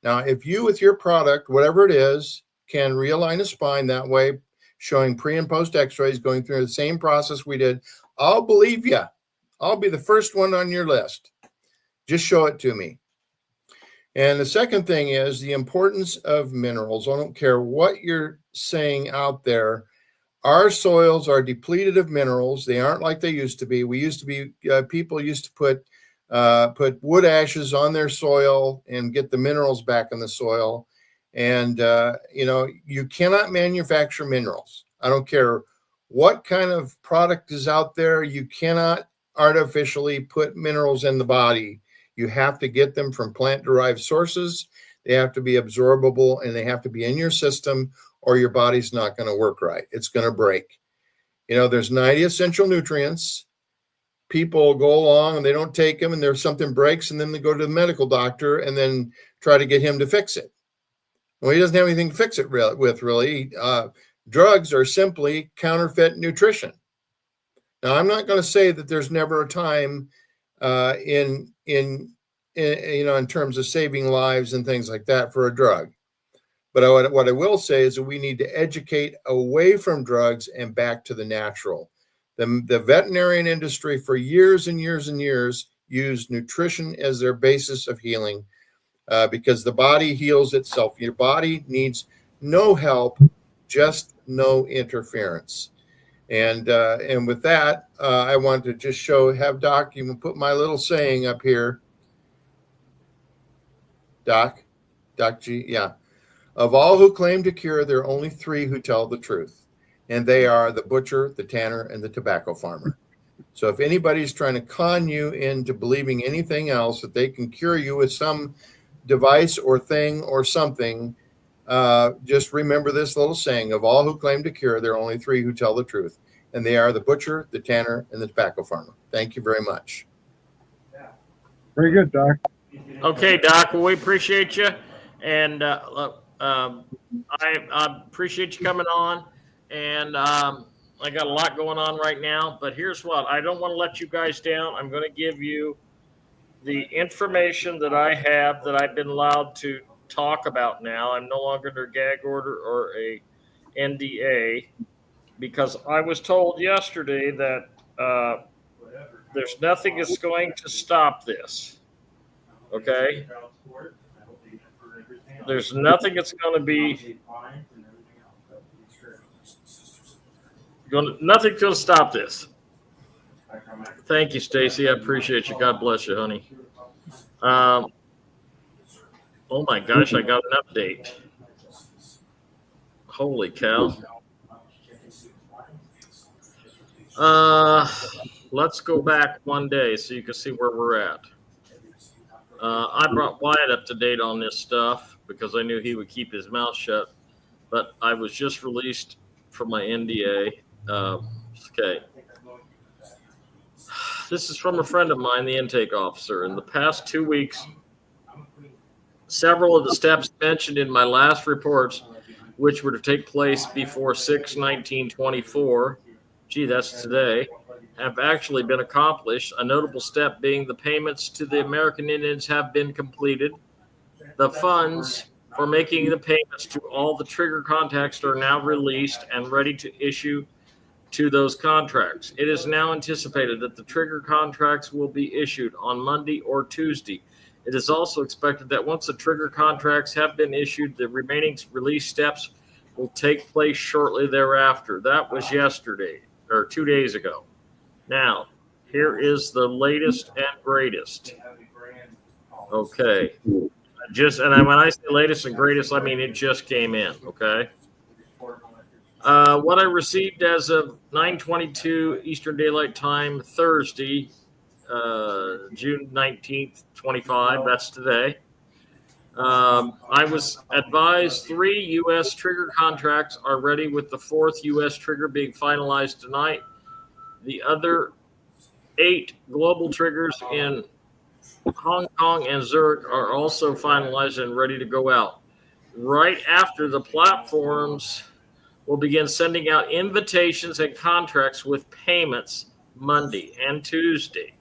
Now, if you, with your product, whatever it is, can realign a spine that way, showing pre and post X-rays, going through the same process we did, I'll believe you. I'll be the first one on your list. Just show it to me. And the second thing is the importance of minerals. I don't care what you're saying out there. Our soils are depleted of minerals. They aren't like they used to be. People used to put wood ashes on their soil and get the minerals back in the soil. And, you cannot manufacture minerals. I don't care what kind of product is out there. You cannot artificially put minerals in the body. You have to get them from plant-derived sources. They have to be absorbable, and they have to be in your system, or your body's not going to work right. It's going to break. There's 90 essential nutrients. People go along and they don't take them, and there's something breaks, and then they go to the medical doctor and then try to get him to fix it. Well, he doesn't have anything to fix it with, really. Drugs are simply counterfeit nutrition. Now, I'm not going to say that there's never a time in terms of saving lives and things like that for a drug. But what I will say is that we need to educate away from drugs and back to the natural. The veterinarian industry for years and years and years used nutrition as their basis of healing because the body heals itself. Your body needs no help, just no interference. And with that, I want to just have Doc, you can put my little saying up here. Doc G, yeah. Of all who claim to cure, there are only 3 who tell the truth. And they are the butcher, the tanner, and the tobacco farmer. So if anybody's trying to con you into believing anything else, that they can cure you with some device or thing or something, just remember this little saying: of all who claim to cure, there are only 3 who tell the truth. And they are the butcher, the tanner, and the tobacco farmer. Thank you very much. Very good, Doc. Okay, Doc. Well, we appreciate you. And I appreciate you coming on. And I got a lot going on right now. But here's what. I don't want to let you guys down. I'm going to give you the information that I have that I've been allowed to talk about now. I'm no longer under gag order or a NDA, because I was told yesterday that there's nothing that's going to stop this. Okay? There's nothing that's going to be nothing's going to stop this. Thank you, Stacy. I appreciate you. God bless you, honey. Oh my gosh, I got an update. Holy cow. Let's go back one day so you can see where we're at. I brought Wyatt up to date on this stuff because I knew he would keep his mouth shut, but I was just released for my NDA. Okay. This is from a friend of mine, the intake officer. In the past 2 weeks, several of the steps mentioned in my last reports, which were to take place before 6/19/24, gee, that's today, have actually been accomplished. A notable step being the payments to the American Indians have been completed. The funds for making the payments to all the trigger contacts are now released and ready to issue to those contracts. It is now anticipated that the trigger contracts will be issued on Monday or Tuesday. It is also expected that once the trigger contracts have been issued, the remaining release steps will take place shortly thereafter. That was yesterday or 2 days ago. Now, here is the latest and greatest. Okay. When I say latest and greatest, I mean it just came in. Okay. What I received as of 9:22 Eastern Daylight Time, Thursday, June 19th, 25. That's today. I was advised 3 U.S. trigger contracts are ready, with the 4th U.S. trigger being finalized tonight. The other 8 global triggers in Hong Kong and Zurich are also finalized and ready to go out. Right after, the platforms will begin sending out invitations and contracts with payments Monday and Tuesday.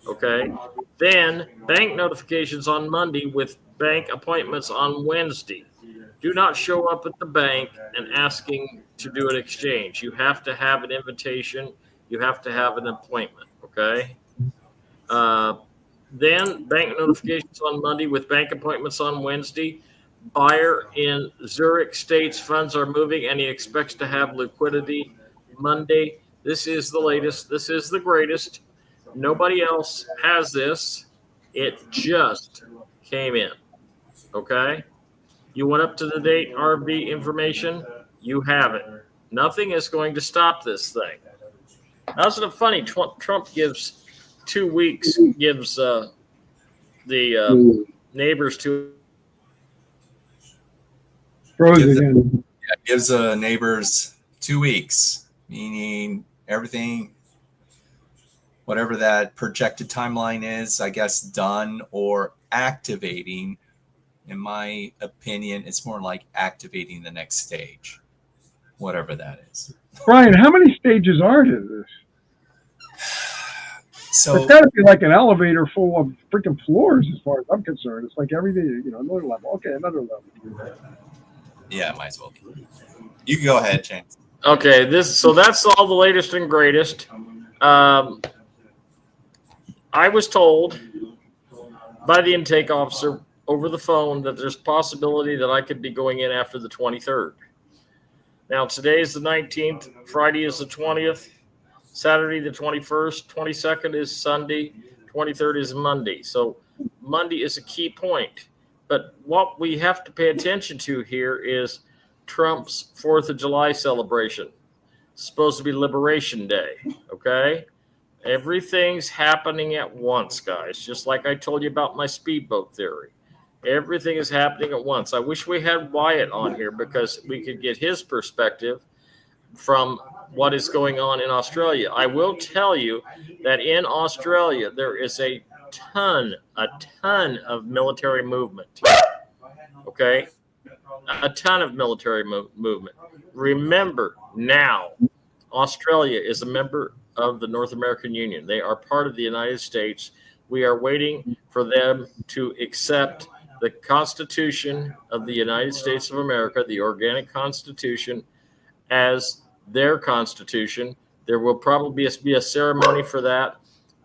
Okay. Then bank notifications on Monday with bank appointments on Wednesday. Do not show up at the bank and asking to do an exchange. You have to have an invitation. You have to have an appointment. Okay. Then bank notifications on Monday with bank appointments on Wednesday. Buyer in Zurich states funds are moving and he expects to have liquidity Monday. This is the latest. This is the greatest. Nobody else has this. It just came in. Okay? You want up to the date RV information? You have it. Nothing is going to stop this thing. Now, isn't it funny? Trump gives 2 weeks, gives the neighbors to. Gives the neighbors 2 weeks, meaning everything, whatever that projected timeline is, I guess, done or activating. In my opinion, it's more like activating the next stage, whatever that is. Brian, how many stages are to this? So it's got to be like an elevator full of freaking floors, as far as I'm concerned. It's like every day, another level. Okay, another level. Yeah, might as well. You can go ahead, James. Okay, so that's all the latest and greatest. I was told by the intake officer over the phone that there's a possibility that I could be going in after the 23rd. Now, today is the 19th. Friday is the 20th. Saturday the 21st. 22nd is Sunday. 23rd is Monday. So Monday is a key point. But what we have to pay attention to here is Trump's 4th of July celebration. It's supposed to be Liberation Day, okay? Everything's happening at once, guys, just like I told you about my speedboat theory. Everything is happening at once. I wish we had Wyatt on here because we could get his perspective from what is going on in Australia. I will tell you that in Australia, there is a ton of military movement. Okay? A ton of military movement. Remember now, Australia is a member of the North American Union. They are part of the United States. We are waiting for them to accept the Constitution of the United States of America, the Organic Constitution, as their Constitution. There will probably be a ceremony for that,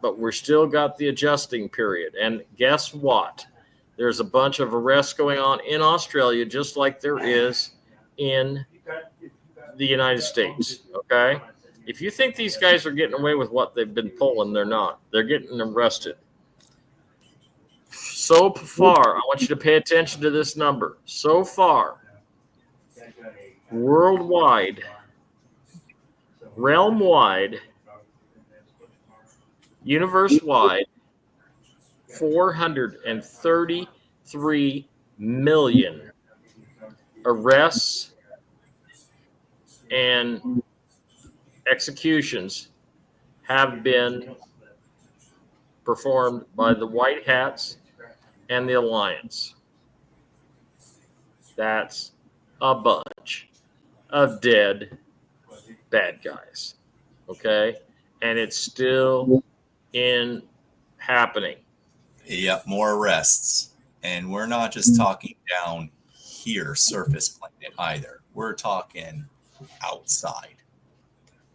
but we're still got the adjusting period. And guess what? There's a bunch of arrests going on in Australia, just like there is in the United States. Okay? If you think these guys are getting away with what they've been pulling, they're not. They're getting arrested. So far, I want you to pay attention to this number. So far, worldwide, realm-wide, universe-wide, 433 million arrests and executions have been performed by the White Hats and the Alliance. That's a bunch of dead bad guys. Okay? And it's still happening. Yep, more arrests. And we're not just talking down here, surface planet either. We're talking outside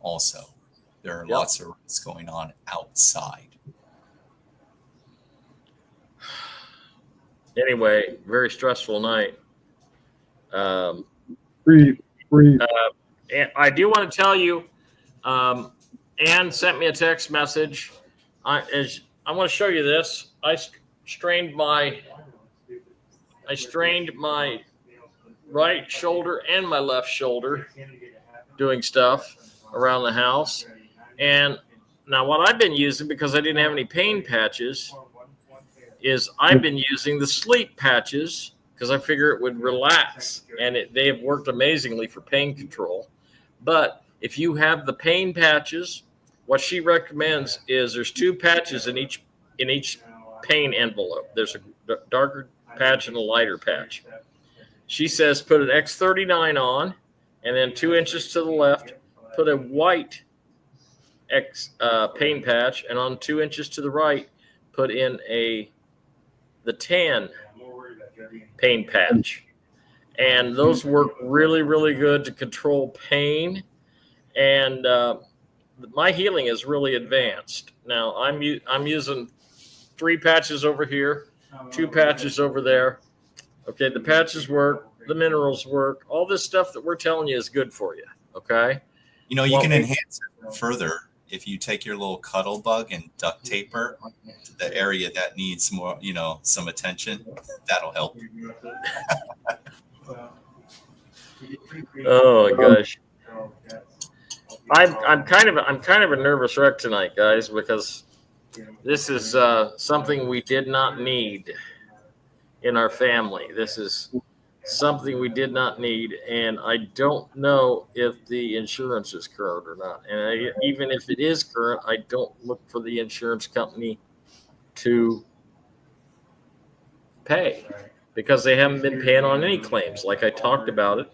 also. There are lots of arrests going on outside. Anyway, very stressful night. Breathe. And I do want to tell you, Ann sent me a text message. I want to show you this. I strained my right shoulder and my left shoulder doing stuff around the house. And now what I've been using, because I didn't have any pain patches, is I've been using the sleep patches because I figure it would relax, and they have worked amazingly for pain control. But if you have the pain patches, what she recommends is there's 2 patches in each pain envelope. There's a darker patch and a lighter patch. She says put an X39 on, and then 2 inches to the left, put a white pain patch, and on 2 inches to the right, put in the tan pain patch. And those work really, really good to control pain. And my healing is really advanced. Now I'm using 3 patches over here, 2 patches over there. Okay, the patches work, the minerals work. All this stuff that we're telling you is good for you. Okay. You know, you can enhance it further if you take your little cuddle bug and duct tape her to the area that needs more, some attention. That'll help. Oh my gosh. I'm kind of a nervous wreck tonight, guys, because this is something we did not need in our family. This is something we did not need, and I don't know if the insurance is current or not. And even if it is current, I don't look for the insurance company to pay because they haven't been paying on any claims, like I talked about it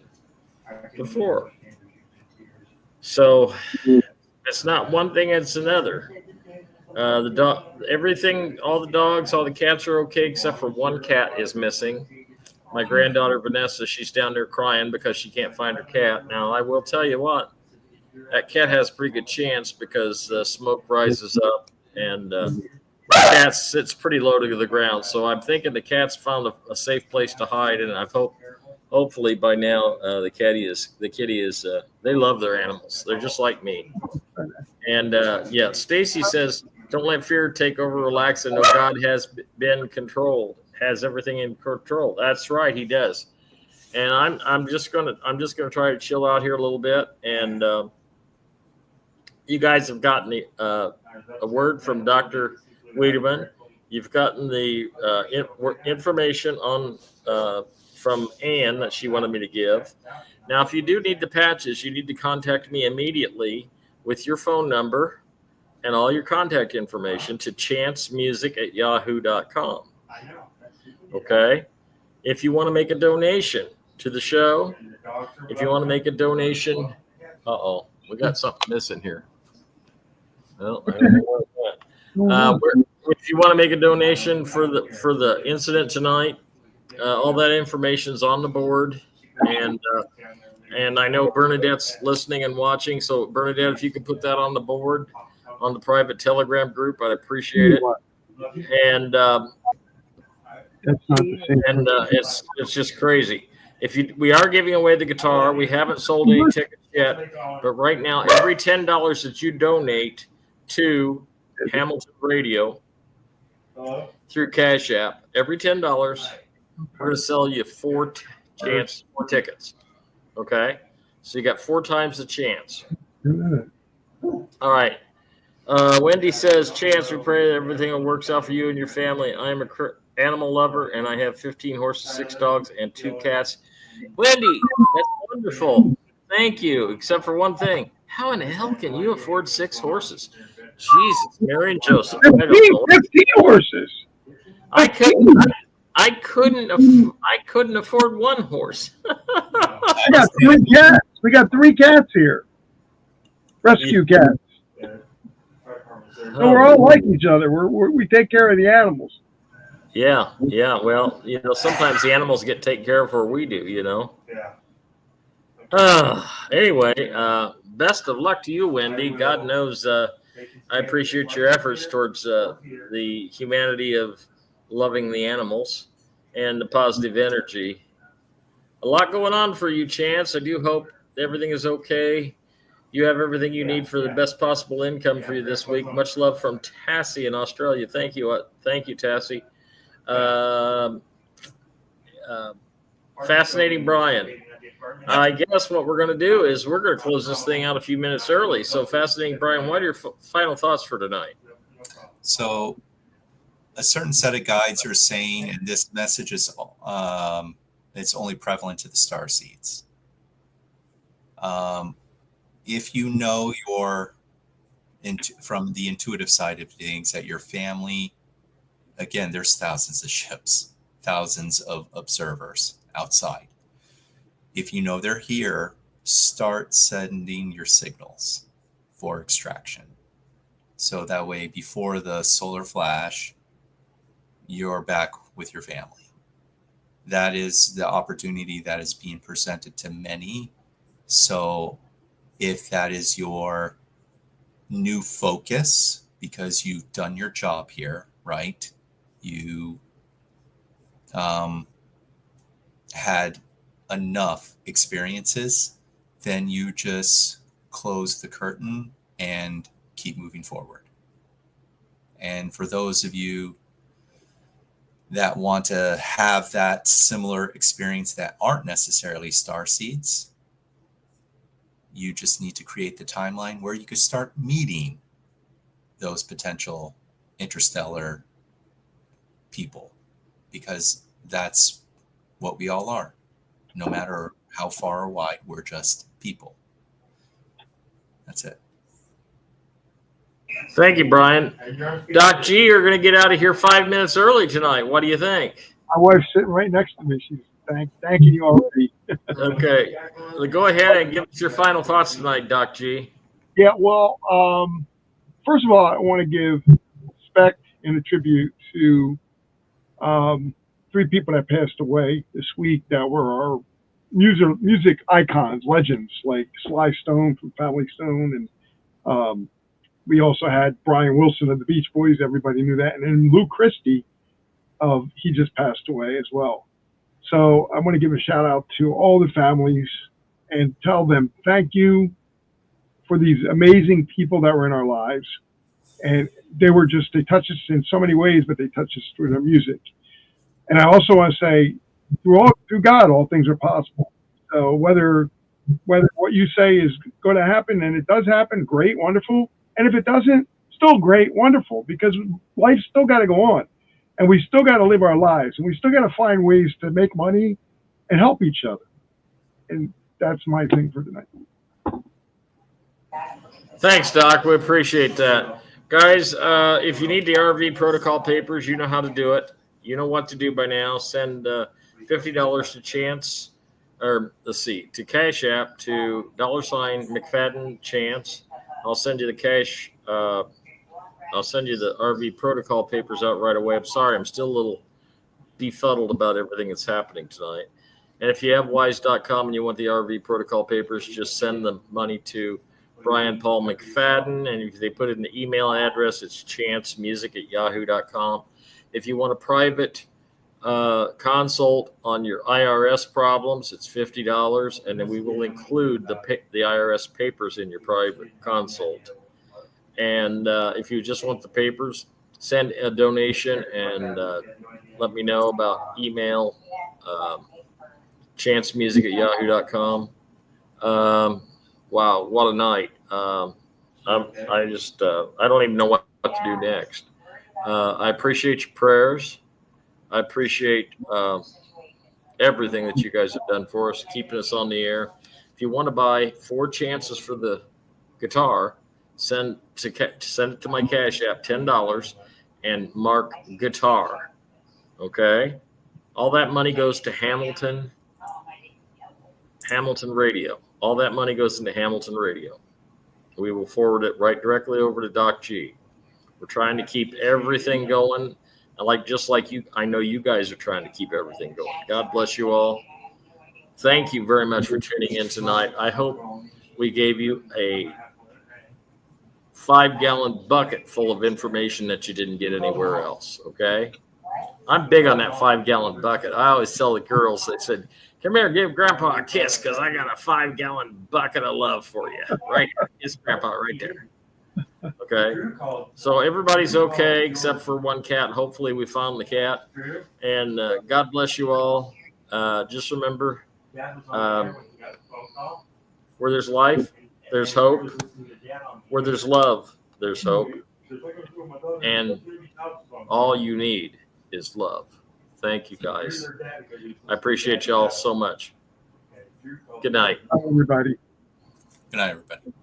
before. So it's not one thing, it's another. The dog, everything, all the dogs, all the cats are okay, except for one cat is missing. My granddaughter Vanessa, she's down there crying because she can't find her cat. Now I will tell you what, that cat has a pretty good chance because smoke rises up and the cat sits pretty low to the ground. So I'm thinking the cat's found a safe place to hide, and hopefully by now the kitty is they love their animals. They're just like me. And yeah, Stacy says, don't let fear take over, relax, and know God has been controlled, has everything in control. That's right, he does. And I'm just gonna try to chill out here a little bit. And you guys have gotten a word from Dr. Wiedemann. You've gotten the information on from Ann that she wanted me to give. Now, if you do need the patches, you need to contact me immediately with your phone number and all your contact information to chancemusic@yahoo.com. Okay? If you want to make a donation to the show, if you want to make a donation, we got something missing here. Well, I don't know what that. If you want to make a donation for the incident tonight, all that information is on the board, and I know Bernadette's listening and watching. So Bernadette, if you could put that on the board, on the private Telegram group, I'd appreciate it. And that's not the same. And it's just crazy. We are giving away the guitar. We haven't sold any tickets yet, but right now, every $10 that you donate to Hamilton Radio through Cash App, every $10, we're going to sell you 4 tickets. Okay, so you got 4 times the chance. All right. Wendy says, Chance, we pray that everything works out for you and your family. I am an animal lover, and I have 15 horses, 6 dogs, and 2 cats. Wendy, that's wonderful. Thank you, except for one thing. How in the hell can you afford 6 horses? Jesus, Mary and Joseph. I don't 15, know. 15 horses. I couldn't. I couldn't afford 1 horse. I got 3 cats. We got 3 cats here. Rescue cats. So we're all like each other. We take care of the animals. Yeah. Well, sometimes the animals get taken care of before we do. Anyway, best of luck to you, Wendy. God knows I appreciate your efforts towards the humanity of loving the animals and the positive energy. A lot going on for you, Chance. I do hope everything is okay. You have everything you need for the best possible income for you this week. Much love from Tassie in Australia. Thank you, Tassie. Fascinating, Brian. I guess what we're going to do is we're going to close this thing out a few minutes early. So, Fascinating, Brian, what are your final thoughts for tonight? So, a certain set of guides are saying, and this message is it's only prevalent to the star seeds. If you know from the intuitive side of things that your family, again, there's thousands of ships, thousands of observers outside. If you know they're here, start sending your signals for extraction. So that way, before the solar flash, you're back with your family. That is the opportunity that is being presented to many. So if that is your new focus, because you've done your job here, right? You had enough experiences, then you just close the curtain and keep moving forward. And for those of you that want to have that similar experience that aren't necessarily star seeds, you just need to create the timeline where you could start meeting those potential interstellar people, because that's what we all are. No matter how far or wide, we're just people. That's it. Thank you, Brian. Doc G, you're going to get out of here 5 minutes early tonight. What do you think? My wife's sitting right next to me. She's thanking you already. Okay. Well, go ahead and give us your final thoughts tonight, Doc G. Yeah, well, first of all, I want to give respect and a tribute to 3 people that passed away this week that were our music icons, legends, like Sly Stone from Family Stone, and we also had Brian Wilson of the Beach Boys. Everybody knew that, and then Lou Christie he just passed away as well. So I want to give a shout out to all the families and tell them thank you for these amazing people that were in our lives. And they touched us in so many ways, but they touched us through their music. And I also want to say, through God, all things are possible. So whether what you say is going to happen and it does happen, great, wonderful. And if it doesn't, still great, wonderful, because life's still got to go on. And we still got to live our lives. And we still got to find ways to make money and help each other. And that's my thing for tonight. Thanks, Doc. We appreciate that. Guys, if you need the RV protocol papers, you know how to do it. You know what to do by now. Send $50 to Chance, or let's see, to Cash App to $McFadden Chance. I'll send you the cash. I'll send you the RV protocol papers out right away. I'm sorry, I'm still a little befuddled about everything that's happening tonight. And if you have wise.com and you want the RV protocol papers, just send the money to Brian Paul McFadden. And if they put it in the email address, it's chancemusic@yahoo.com. If you want a private consult on your IRS problems, it's $50. And then we will include the IRS papers in your private consult. And if you just want the papers, send a donation and let me know about email, chancemusic@yahoo.com. Wow, what a night. I don't even know what to do next. I appreciate your prayers. I appreciate everything that you guys have done for us, keeping us on the air. If you want to buy 4 chances for the guitar, send it to my Cash App, $10, and mark guitar. Okay? All that money goes to Hamilton Radio. All that money goes into Hamilton Radio. We will forward it right directly over to Doc G. We're trying to keep everything going. Just like you, I know you guys are trying to keep everything going. God bless you all. Thank you very much for tuning in tonight. I hope we gave you a 5-gallon bucket full of information that you didn't get anywhere else. Okay? I'm big on that 5-gallon bucket. I always tell the girls, they said, come here, give Grandpa a kiss because I got a 5-gallon bucket of love for you. Right here. Kiss Grandpa right there. Okay. So everybody's okay except for one cat. Hopefully we found the cat. And God bless you all. Just remember, where there's life, there's hope. Where there's love, there's hope. And all you need is love. Thank you, guys. I appreciate y'all so much. Good night. Bye, everybody. Good night, everybody.